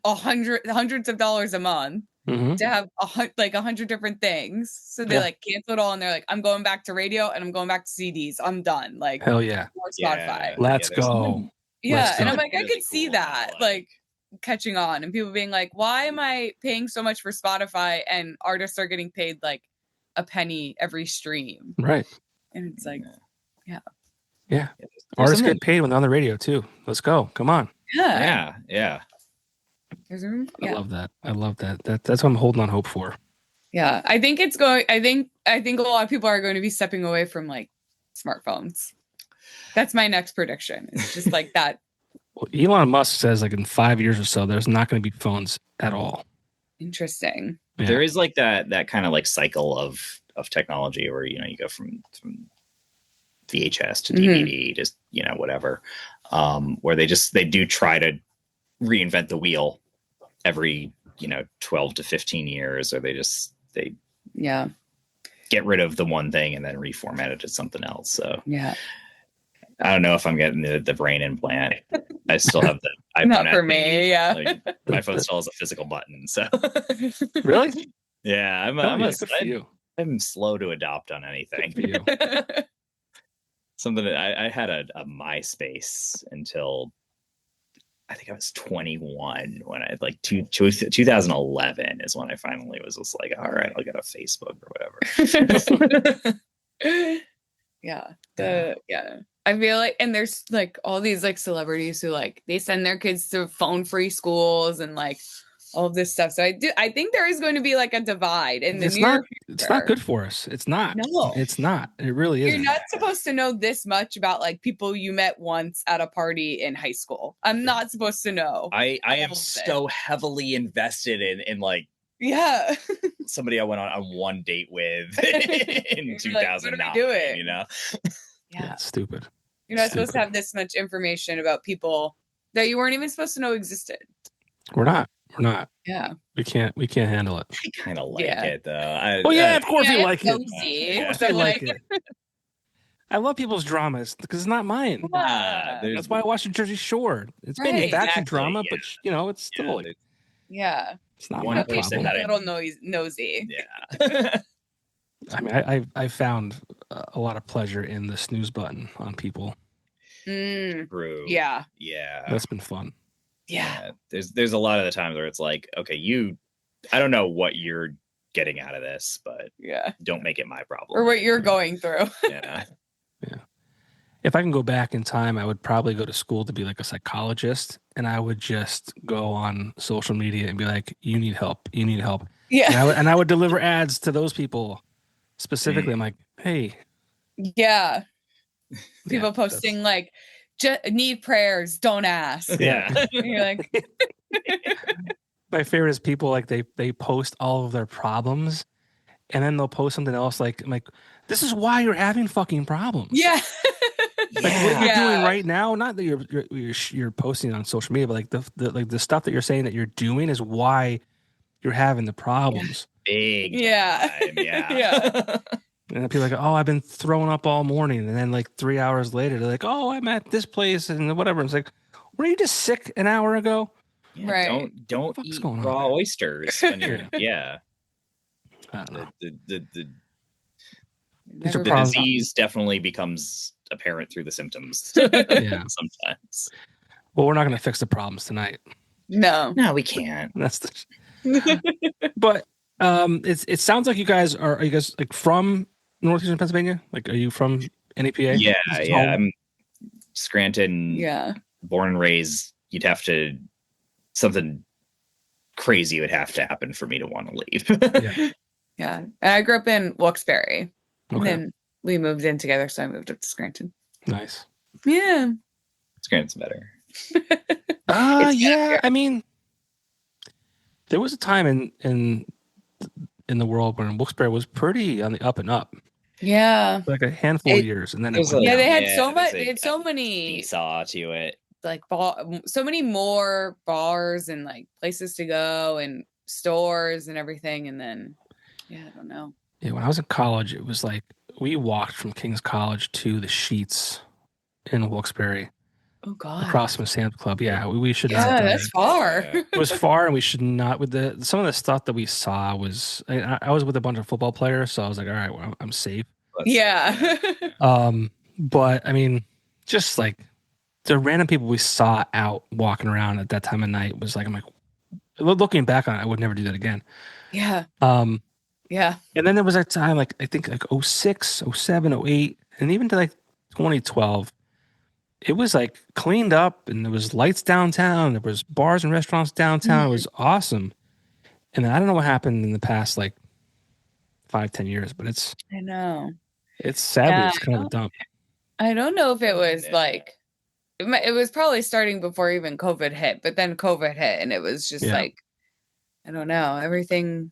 hundreds of dollars a month to have 100 different things. So they like cancel it all and they're like, I'm going back to radio and I'm going back to CDs. I'm done. Like hell yeah, more Spotify. Let's go. And I'm like, I could see that. Like catching on and people being like, why am I paying so much for Spotify and artists are getting paid like a penny every stream? Right. And it's like, yeah. Artists get paid when they're on the radio too. Let's go. Come on. Yeah. There's room. I love that. That's what I'm holding on hope for. Yeah. I think it's going, I think a lot of people are going to be stepping away from like smartphones. That's my next prediction. It's just like that. Well, Elon Musk says like in 5 years or so, there's not going to be phones at all. Interesting. Yeah. There is like that kind of like cycle of technology where you go from VHS to DVD, just, whatever. Where they do try to reinvent the wheel every, 12 to 15 years, or they get rid of the one thing and then reformat it to something else. So I don't know if I'm getting the brain implant. I still have the iPhone. Not for me, Like, my phone still has a physical button. So Really? yeah, I'm slow to adopt on anything. Something that I had a MySpace until I think I was 21 when I 2011 is when I finally was just like, all right, I'll get a Facebook or whatever. I feel like, and there's like all these like celebrities who like they send their kids to phone free schools and like all of this stuff. So I think there is going to be like a divide in the near future. It's not good for us. It's not. No, it's not. It really isn't. You're not supposed to know this much about like people you met once at a party in high school. I'm not supposed to know. I am so heavily invested in like somebody I went on one date with in 2009. Yeah, it's stupid. You're not supposed to have this much information about people that you weren't even supposed to know existed. We're not. Yeah. We can't handle it. I kind of like it though. Of course you like it. Of course I like it. I love people's dramas because it's not mine. That's why I watch the Jersey Shore. It's manufactured drama, but it's still it's not my problem. A little nosy. Yeah. I mean, I found a lot of pleasure in the snooze button on people. True. Yeah. That's been fun. Yeah. There's a lot of the times where it's like, okay, I don't know what you're getting out of this, but don't make it my problem. Or what you're going through. Yeah. If I can go back in time, I would probably go to school to be like a psychologist, and I would just go on social media and be like, you need help. Yeah. And I would deliver ads to those people specifically. I'm like, hey. Yeah. People posting like, need prayers, don't ask. Yeah. You're like, my favorite is people like they post all of their problems, and then they'll post something else like, I'm like, this is why you're having fucking problems. Yeah. Like what you're doing right now, not that you're posting it on social media, but like the stuff that you're saying that you're doing is why you're having the problems. Big time. Yeah. And then people are like, oh, I've been throwing up all morning, and then like 3 hours later, they're like, oh, I'm at this place and whatever. It's like, were you just sick an hour ago? Yeah, right. Don't eat raw oysters when you're I don't know. The disease definitely becomes apparent through the symptoms. Sometimes. Well, we're not going to fix the problems tonight. No, we can't. That's but it sounds like you guys are you guys like from Northeastern Pennsylvania? Like, are you from NEPA? Yeah. I'm Scranton. Yeah. Born and raised. You'd have to something crazy would have to happen for me to want to leave. Yeah. And I grew up in Wilkes-Barre. And then we moved in together, so I moved up to Scranton. Nice. Yeah. Scranton's better. I mean, there was a time in the world when Wilkes-Barre was pretty on the up and up. Yeah. Like a handful of years, and then they had so much. They had so many seesaw to it. Like so many more bars and like places to go and stores and everything, and then I don't know. Yeah, when I was in college, it was like we walked from King's College to the Sheets in Wilkes-Barre. Oh God! Across from Sam's Club. Yeah, we should. Yeah, that's far. It was far, and we should not. With some of the stuff that we saw was, I was with a bunch of football players, so I was like, all right, well, I'm safe. But I mean, just like the random people we saw out walking around at that time of night was like, I'm like, looking back on it, I would never do that again. Yeah. Yeah. And then there was a time, like, I think like 06, 07, 08, and even to like 2012, it was like cleaned up and there was lights downtown. There was bars and restaurants downtown. Mm-hmm. It was awesome. And then I don't know what happened in the past like 5-10 years, but I know. It's sadly, it's kind of a dump. I don't know if it was like, it was probably starting before even COVID hit, but then COVID hit and it was just like, I don't know, everything.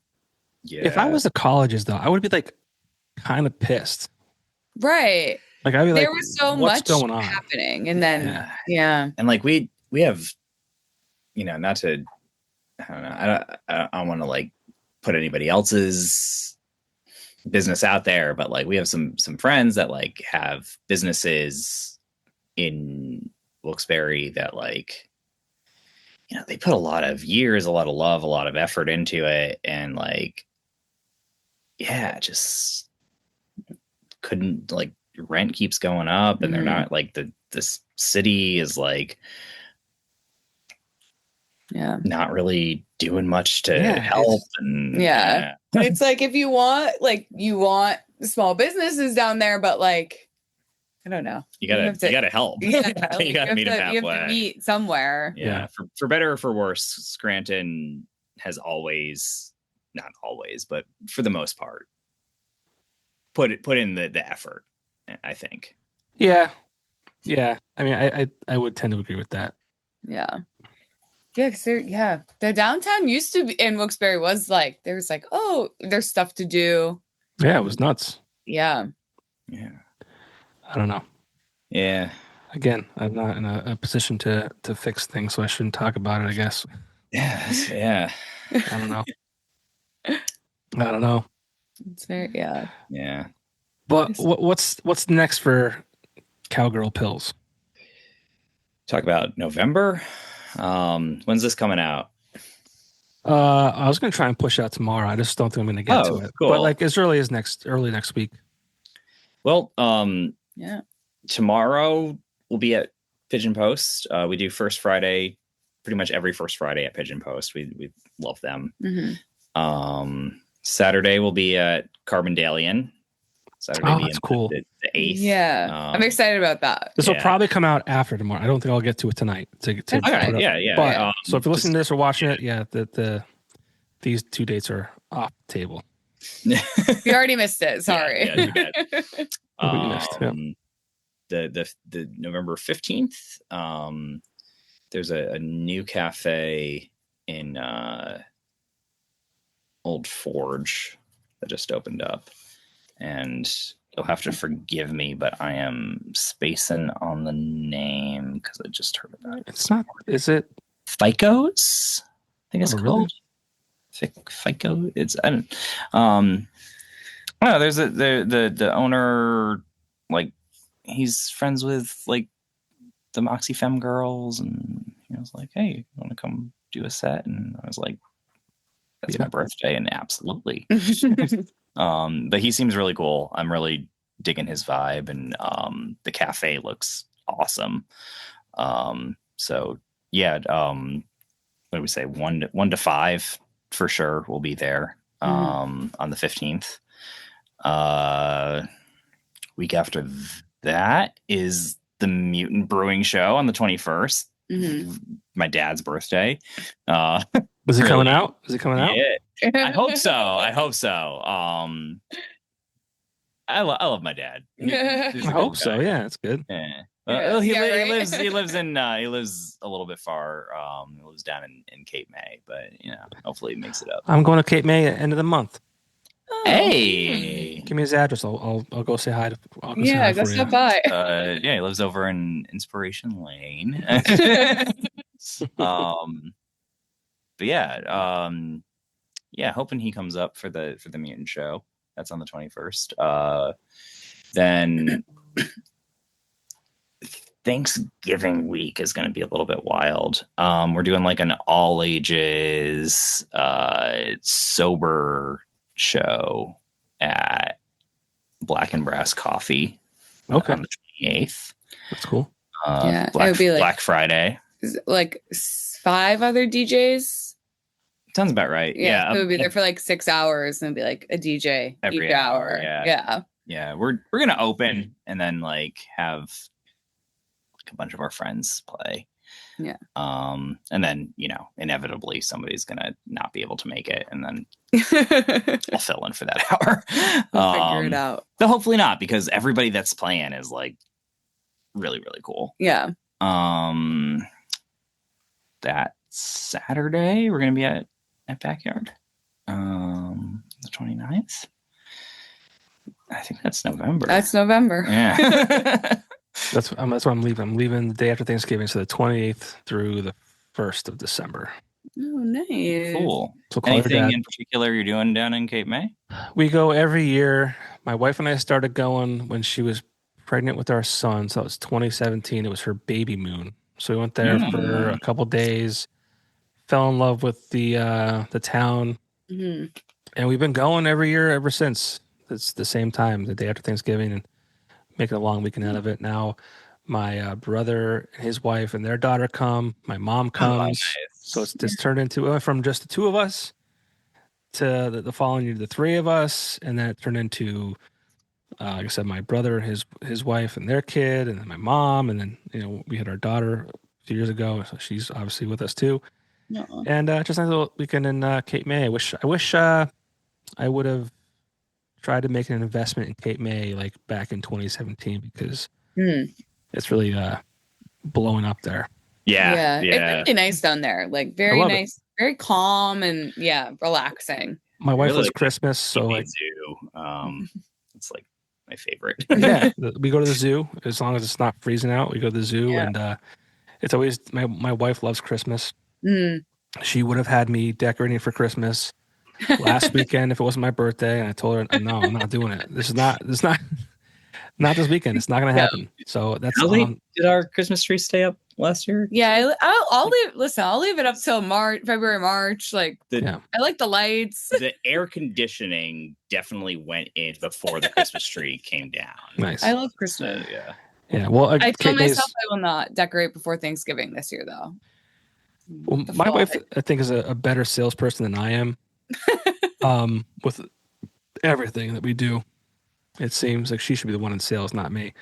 Yeah. If I was the colleges though, I would be like kind of pissed. Right. Like I'd be like, there was so what's much going on? happening, and then and like we have, not to, I don't know, I don't want to like put anybody else's business out there, but like we have some friends that like have businesses in Wilkes-Barre that like, they put a lot of years, a lot of love, a lot of effort into it, and like, just couldn't, like, rent keeps going up, and they're not like this city is like not really doing much to help. And it's like if you want small businesses down there, but like I don't know, you gotta help. You you gotta meet them halfway. You have to meet somewhere. For better or for worse, Scranton has always, not always, but for the most part, put in the effort, I think. Yeah. I mean, I would tend to agree with that. Yeah, because the downtown used to be in Wilkes-Barre was like there was like, oh, there's stuff to do. Yeah, it was nuts. Yeah. I don't know. Yeah. Again, I'm not in a position to fix things, so I shouldn't talk about it, I guess. Yeah. I don't know. It's very Yeah. But what's next for Cowgirl Pills? Talk about November. When's this coming out? I was gonna try and push out tomorrow. I just don't think I'm gonna get to it. Cool. But like as early as early next week. Well, tomorrow we'll be at Pigeon Post. We do first Friday, pretty much every first Friday at Pigeon Post. We love them. Saturday we'll be at Carbondalian. Saturday that's cool. The 8th. Yeah, I'm excited about that. This will probably come out after tomorrow. I don't think I'll get to it tonight. But so if you're listening to this or watching it, these 2 dates are off the table. You already missed it. Sorry. You missed. The November 15th. There's a new cafe in Old Forge that just opened up. And you'll have to forgive me, but I am spacing on the name because I just heard about it. It's not. Is it FICO's? I think it's called FICO. It's I don't know. There's the owner, like he's friends with like the Moxie Femme girls, and he was like, "Hey, you want to come do a set?" And I was like, "That's my birthday," and absolutely. But he seems really cool. I'm really digging his vibe, and the cafe looks awesome. So yeah, what do we say? 1 to 5 for sure. We'll be there on the 15th. Week after that is the Mutant Brewing Show on the 21st. My dad's birthday. Is he coming out? Is he coming out? Yeah. I hope so. I love my dad. I hope so. Yeah, it's good. Yeah. He lives a little bit far. He lives down in Cape May, but hopefully he makes it up. I'm going to Cape May at the end of the month. Hey, give me his address. I'll go say hi. Go stop by. He lives over in Inspiration Lane. But hoping he comes up for the Mutant Show. That's on the 21st. Then Thanksgiving week is going to be a little bit wild. We're doing like an all ages sober show at Black and Brass Coffee. On the 28th. That's cool. It would be like Black Friday. Like 5 other DJs. Sounds about right. Yeah. So it would be there for like 6 hours, and it'd be like a DJ every each hour. Yeah. We're gonna open and then like have like a bunch of our friends play. Yeah. And then inevitably somebody's gonna not be able to make it, and then I'll fill in for that hour. We'll figure it out. But hopefully not, because everybody that's playing is like really, really cool. Yeah. That Saturday we're gonna be at Backyard. The 29th. I think that's November. That's November. Yeah. That's why I'm leaving. I'm leaving the day after Thanksgiving, so the 28th through the 1st of December. Oh, nice. Cool. So call your Anything dad. in particular you're doing down in Cape May? We go every year. My wife and I started going when she was pregnant with our son. So it was 2017. It was her baby moon. So we went there for a couple days. Fell in love with the town, Mm-hmm. and we've been going every year ever since. It's the same time, the day after Thanksgiving, and making a long weekend out of it. Now, my brother, his wife, and their daughter come. My mom comes. nice. So it's turned into from just the two of us to the following year, the three of us, and then it turned into, like I said, my brother and his wife and their kid, and then my mom, and then we had our daughter a few years ago, so she's obviously with us too. No. And just a nice little weekend in Cape May. I wish I would have tried to make an investment in Cape May like back in 2017 because it's really blowing up there. Yeah. It's really nice down there. Like very nice, very calm, and relaxing. My wife Really loves like Christmas, so like zoo. It's like my favorite. yeah, we go to the zoo as long as it's not freezing out. We go to the zoo, and it's always my wife loves Christmas. She would have had me decorating for Christmas last weekend if it wasn't my birthday, and I told her, "No, I'm not doing it. This is not this weekend. It's not going to happen." So that's How late did our Christmas tree stay up last year? Yeah, I'll leave. Listen, I'll leave it up till February, March. Like I like the lights. The air conditioning definitely went in before the Christmas tree came down. Nice. I love Christmas. Yeah. Well, I told myself I will not decorate before Thanksgiving this year, though. Well, my wife, I think, is a better salesperson than I am. With everything that we do, it seems like she should be the one in sales, not me.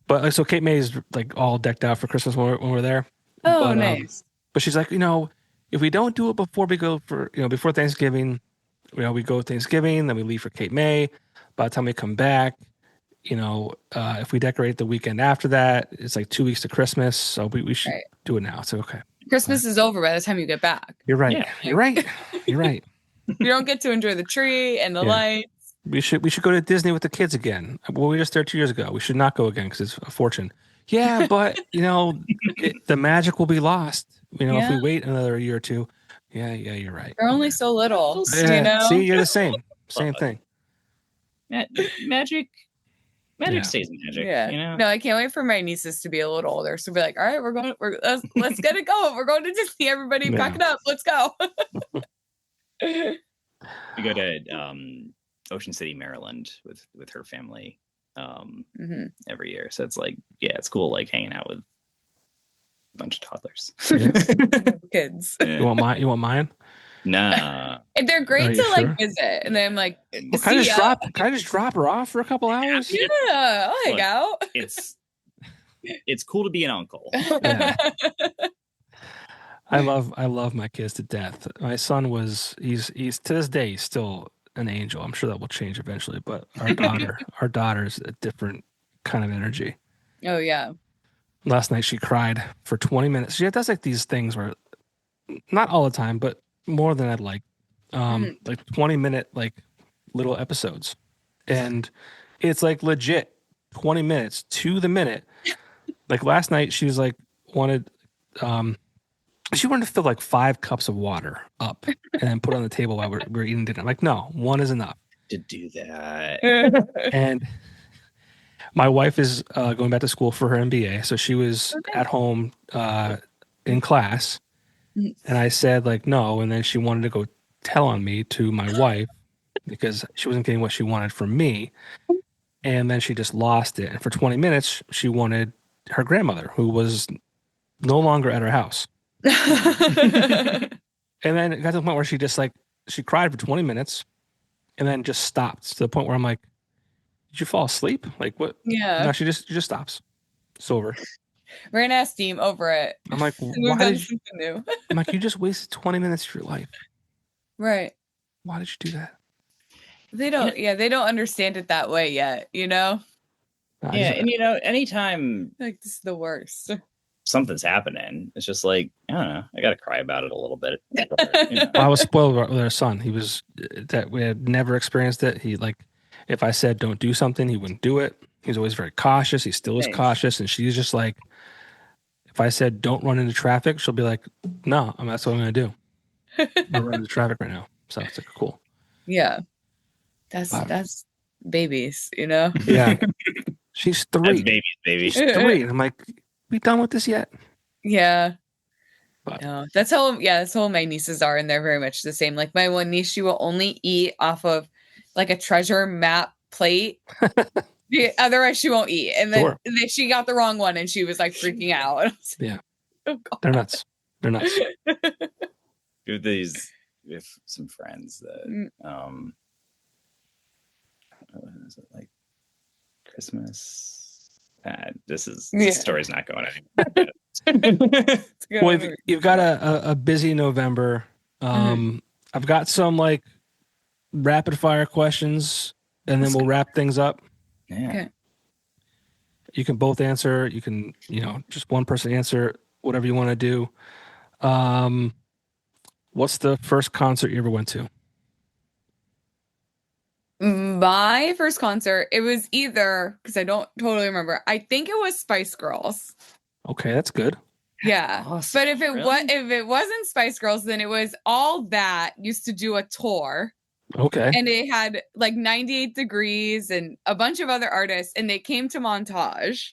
But so Cape May is like all decked out for Christmas when we're there. Oh, nice. But she's like, if we don't do it before we go for before Thanksgiving, we go Thanksgiving, then we leave for Cape May. By the time we come back, if we decorate the weekend after that, it's like 2 weeks to Christmas. So we should do it now. So okay. Christmas is over by the time you get back. You're right. Yeah. You're right. You're right. You don't get to enjoy the tree and the lights. We should go to Disney with the kids again. Well, we were just there 2 years ago. We should not go again because it's a fortune. Yeah, but the magic will be lost. If we wait another year or two. Yeah, you're right. They're only so little. See, you're the same thing. Magic stays magic. Yeah. No, I can't wait for my nieces to be a little older. So be like, all right, let's get it going. We're going to Disney. Everybody, pack it up. Let's go. We go to Ocean City, Maryland, with her family every year. So it's like, it's cool, like hanging out with a bunch of toddlers, kids. You want mine? Nah. And they're great to like visit. And then I'm like, can I just drop her off for a couple hours? Yeah, I'll hang out. It's cool to be an uncle. Yeah. I love my kids to death. My son he's to this day he's still an angel. I'm sure that will change eventually, but our daughter's a different kind of energy. Oh yeah. Last night she cried for 20 minutes. She does like these things where not all the time, but more than I'd like. Like 20-minute like little episodes. And it's like legit 20 minutes to the minute. Like last night she was like she wanted to fill like 5 cups of water up and then put it on the table while we're eating dinner. I'm like, no, 1 is enough. To do that. And my wife is going back to school for her MBA. So she was at home in class. And I said like, no. And then she wanted to go tell on me to my wife because she wasn't getting what she wanted from me. And then she just lost it. And for 20 minutes, she wanted her grandmother, who was no longer at her house. And then it got to the point where she just like, she cried for 20 minutes and then just stopped to the point where I'm like, did you fall asleep? Like what? Yeah. No, she just stops. It's over. Ran out of steam over it. I'm like, why did you? New. I'm like, you just wasted 20 minutes of your life. Right. Why did you do that? They don't. Yeah, they don't understand it that way yet. And anytime like this is the worst. Something's happening, it's just like, I don't know, I gotta cry about it a little bit. I was spoiled with our son. He was that we had never experienced it. He like If I said don't do something, he wouldn't do it. He's always very cautious. He still is Nice. cautious. And she's just like, if I said don't run into traffic, she'll be like, no, that's what I'm going to do. I'm running into traffic right now. So it's like, cool. Yeah. Wow. That's babies, you know? Yeah. She's 3. That's baby. She's 3. And I'm like, we done with this yet? Yeah. But No, that's how my nieces are, and they're very much the same. Like my one niece, she will only eat off of like a treasure map plate. Otherwise, she won't eat. And then, Sure. then she got the wrong one, and she was like freaking out. I was like, Yeah. oh, God. They're nuts. They're nuts. We have some friends that what is it, like Christmas? This story's not going anywhere. Well, you've got a busy November. I've got some like rapid fire questions, and then we'll wrap things up. Yeah. Okay. You can both answer. You can, just one person answer whatever you want to do. What's the first concert you ever went to? My first concert, it was either, because I don't totally remember, I think it was Spice Girls. Okay, that's good. Yeah. Awesome. But if it wasn't Spice Girls, then it was All That used to do a tour. Okay. And it had like 98 Degrees and a bunch of other artists, and they came to Montage,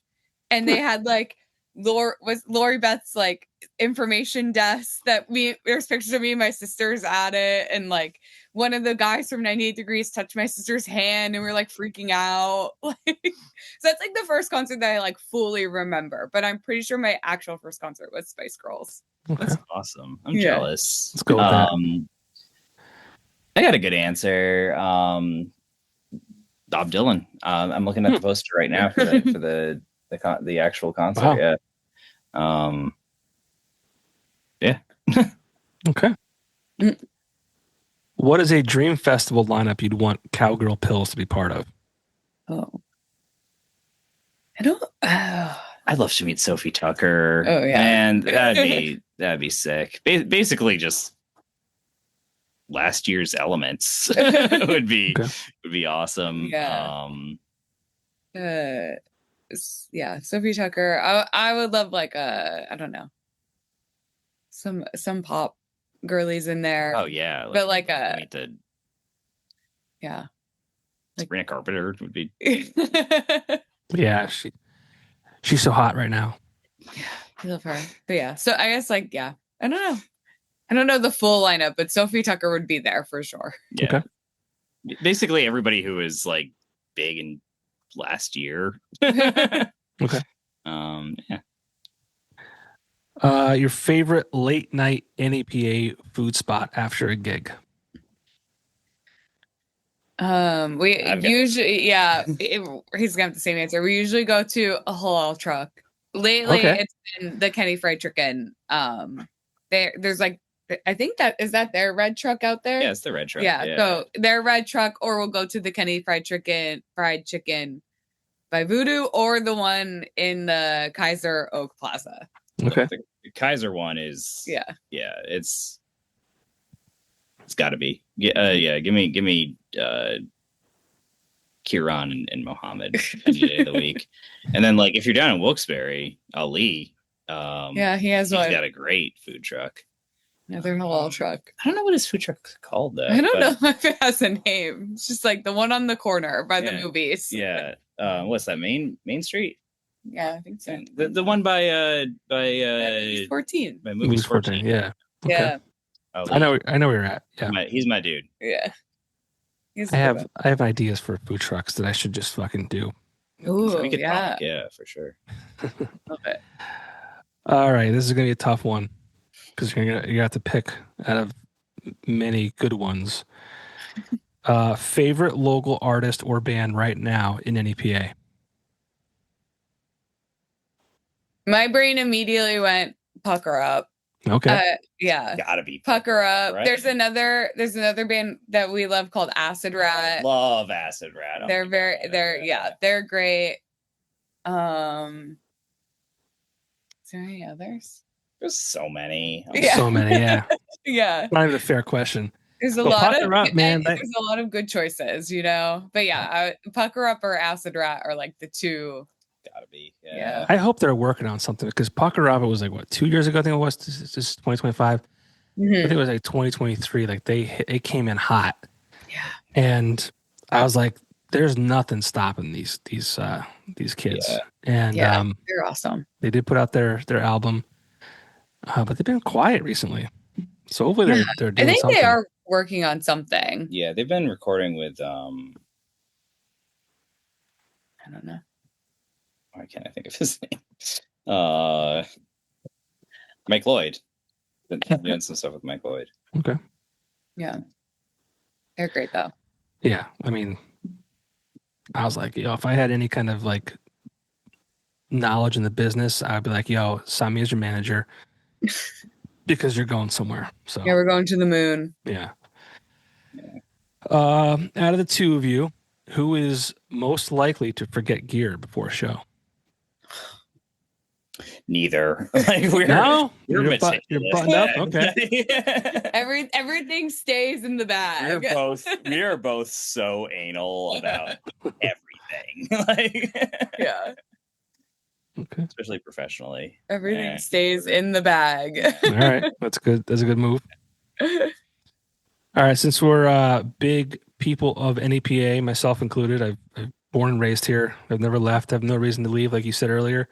and they had like Lori Beth's like information desk that there's pictures of me and my sisters at it, and like one of the guys from 98 Degrees touched my sister's hand, and we were like freaking out. So that's like the first concert that I like fully remember, but I'm pretty sure my actual first concert was Spice Girls. Okay. That's awesome. I'm jealous. Let's go with that. I got a good answer. Bob Dylan. I'm looking at the poster right now for the actual concert. Wow. Yeah. Okay. What is a dream festival lineup you'd want Cowgirl Pills to be part of? Oh, I don't. I'd love to meet Sophie Tucker. Oh yeah, and that'd be sick. Basically, just last year's Elements would be awesome. Yeah. Sophie Tucker. I would love like I don't know, some pop girlies in there. Oh yeah, but like Sabrina Carpenter would be. Yeah, she's so hot right now. Yeah, I love her. But yeah, so I guess like I don't know. I don't know the full lineup, but Sophie Tucker would be there for sure. Yeah. Okay. Basically everybody who was like big in last year. Okay. Yeah. Your favorite late night NEPA food spot after a gig? We usually he's gonna have the same answer. We usually go to a halal truck. Lately, it's been the Kenny Fried Chicken. There's like, I think is that their red truck out there? Yeah, it's the red truck. Yeah, so their red truck, or we'll go to the Kenny Fried Chicken by Voodoo, or the one in the Kaiser Oak Plaza. Okay. The Kaiser one is it's got to be give me Kieran and Mohammed any day of the week. And then like if you're down in Wilkes-Barre, Ali he has one. He's got a great food truck. Another halal truck. I don't know what his food truck's called though. I don't know if it has a name. It's just like the one on the corner by the movies. Yeah. What's that, Main Street? Yeah, I think so. The one by Movies 14. By Movies 14. Yeah. Okay. Yeah. I know where you're at. Yeah. He's my dude. Yeah. I have ideas for food trucks that I should just fucking do. Ooh, we could talk. Yeah, for sure. Love it. All right, this is gonna be a tough one because you're gonna have to pick out of many good ones. Favorite local artist or band right now in NEPA? My brain immediately went Pucker Up. Okay. Yeah. Gotta be Pucker Up. Right? There's another band that we love called Acid Rat. Love Acid Rat. They're they're great. Is there any others? There's so many. So many, yeah. Yeah. Not even a fair question. There's a Well, lot of Pucker Up, man. there's a lot of good choices, you know. But yeah, Pucker Up or Acid Rat are like the two. Gotta be. Yeah. I hope they're working on something because Pucker Up, it was like what 2 years ago. I think it was. This is 2025. I think it was like 2023. Like they came in hot. Yeah. And I was like, there's nothing stopping these kids. Yeah. And They're awesome. they did put out their album, but they've been quiet recently. So hopefully they're doing I think something. they are working on something. Yeah, they've been recording with I don't know. why can't I think of his name? Mike Lloyd. Been doing some stuff with Mike Lloyd. Okay. Yeah. They're great though. Yeah. I mean, I was like, if I had any kind of like knowledge in the business, I'd be like, yo, sign me as your manager because you're going somewhere. So Yeah, we're going to the moon. yeah. Out of the two of you, who is most likely to forget gear before a show? Neither. Like we're you're meticulous. buttoned up. Okay. Everything stays in the bag. We are both so anal about everything. Like Yeah. Okay. especially professionally. Everything Yeah. stays in the bag. All right. That's good. That's a good move. All right. Since we're big people of NEPA, myself included, I've born and raised here. I've never left. I have no reason to leave, like you said earlier.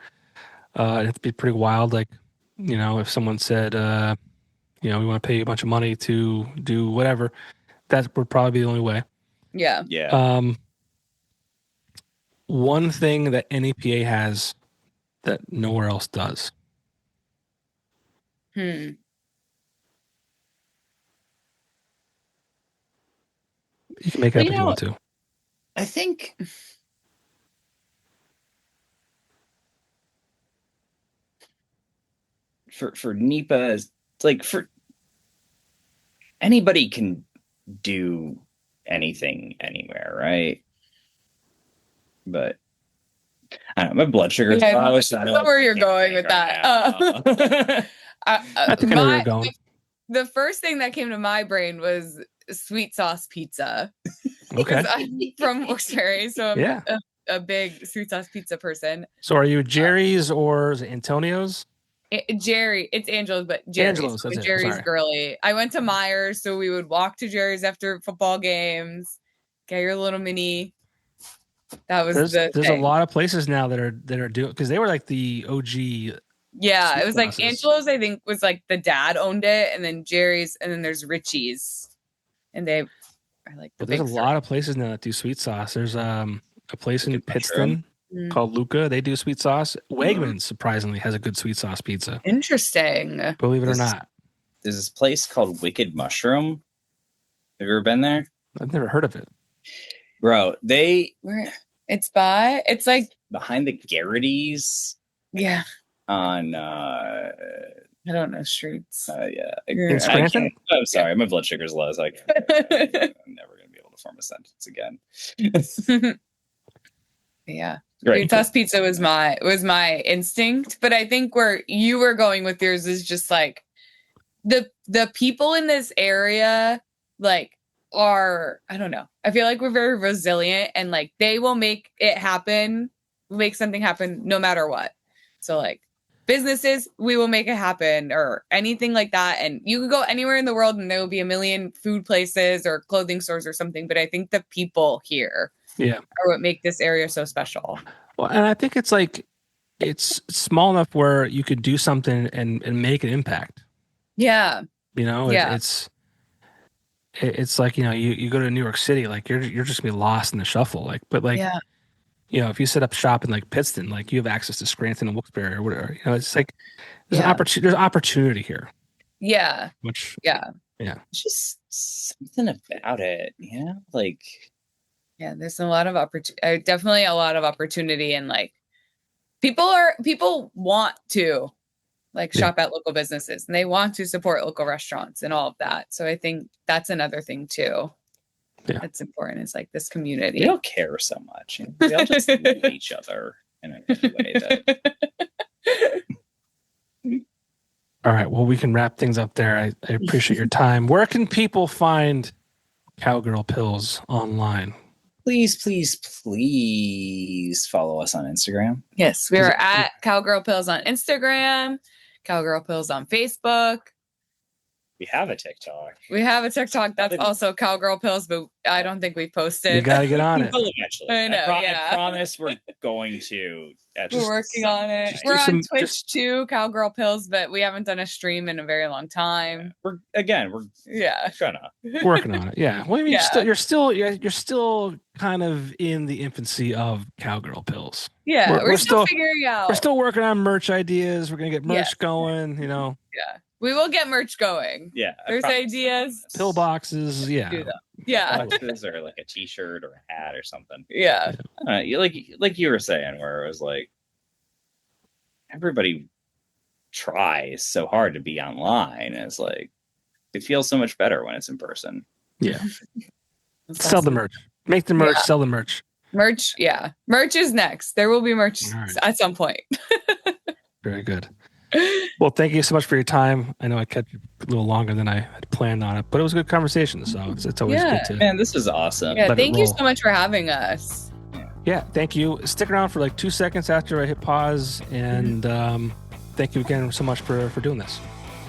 It'd have to be pretty wild. Like, if someone said, we want to pay you a bunch of money to do whatever, that would probably be the only way. Yeah. Yeah. One thing that NEPA has that nowhere else does. Hmm. You can make it up if you want to. I think for NEPA, it's like for anybody can do anything anywhere, right? But I don't know, my blood sugar. Yeah, I know where you're going with that. I think I know where you're going. The first thing that came to my brain was sweet sauce pizza. Okay. Because I'm from Wilkes-Barre, so I'm a big sweet sauce pizza person. So are you Jerry's or is it Antonio's? Jerry, it's Angelo's, but Jerry's. Angelo's, that's it. Jerry's Sorry. girly. I went to Myers, so we would walk to Jerry's after football games, get your little mini. That was there's a lot of places now that are doing, because they were like the OG. Yeah, it was like Angelo's, I think, was like the dad owned it, and then Jerry's, and then there's Richie's, and they are like But there's a lot of places now that do sweet sauce. There's a place in Pittston called Luca. They do sweet sauce. Wegmans surprisingly has a good sweet sauce pizza. Interesting. Believe it or not. There's this place called Wicked Mushroom. Have you ever been there? I've never heard of it. Bro, it's like behind the Garrity's. Yeah. On I don't know streets. Yeah. In Scranton? I'm sorry, my blood sugar's low, so I'm never gonna be able to form a sentence again. Yeah. Great. Sweet sauce pizza was my instinct, but I think where you were going with yours is just like the people in this area like are, I don't know. I feel like we're very resilient and like they will make it happen, make something happen no matter what. So like businesses, we will make it happen or anything like that. And you could go anywhere in the world and there will be a million food places or clothing stores or something. But I think the people here are what make this area so special. Well, and I think it's like, it's small enough where you could do something and make an impact. Yeah. It's like, you go to New York City, like you're just gonna be lost in the shuffle. Like, but like, if you set up shop in like Pittston, like you have access to Scranton and Wilkes-Barre or whatever, it's like there's there's opportunity here. Yeah. It's just something about it, like. Yeah, there's a lot of opportunity. Definitely a lot of opportunity, and like people want to shop at local businesses, and they want to support local restaurants and all of that. So I think that's another thing too. Yeah, that's important. It's like this community. We don't care so much. We all just love each other in a way that. All right. Well, we can wrap things up there. I appreciate your time. Where can people find Cowgirl Pills online? Please follow us on Instagram. Yes, we are at Cowgirl Pills on Instagram, Cowgirl Pills on Facebook. We have a TikTok. We have a TikTok that's also Cowgirl Pills, but I don't think we posted. You got to get on it. Will eventually. I know, I promise we're going to. We're working on it. We're on Twitch too, Cowgirl Pills, but we haven't done a stream in a very long time. We're gonna working on it. Yeah. Well, I mean, you're still kind of in the infancy of Cowgirl Pills. Yeah, we're still figuring out. We're still working on merch ideas. We're gonna get merch going. You know. Yeah. We will get merch going. Yeah. There's ideas. Pill boxes. Yeah. Yeah. Boxes or like a t-shirt or a hat or something. Yeah. Like you were saying, where it was like everybody tries so hard to be online. And it's like it feels so much better when it's in person. Yeah. Sell the merch. Make the merch, sell the merch. Merch, yeah. Merch is next. There will be merch at some point. Very good. Well, thank you so much for your time. I know I kept you a little longer than I had planned on it, but it was a good conversation. So it's always good to. Man, this is awesome. Yeah, thank you so much for having us. Yeah, thank you. Stick around for like 2 seconds after I hit pause, and thank you again so much for doing this.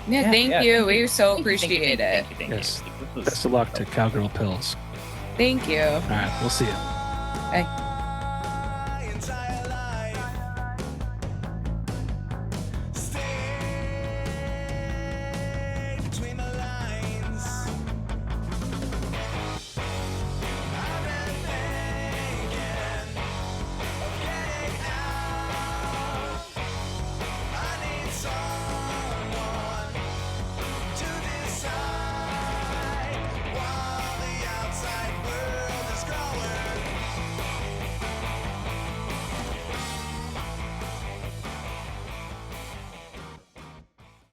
Yeah, thank you. We so appreciate it. Yes. Best of luck to Cowgirl Pills. Thank you. All right, we'll see you. Bye.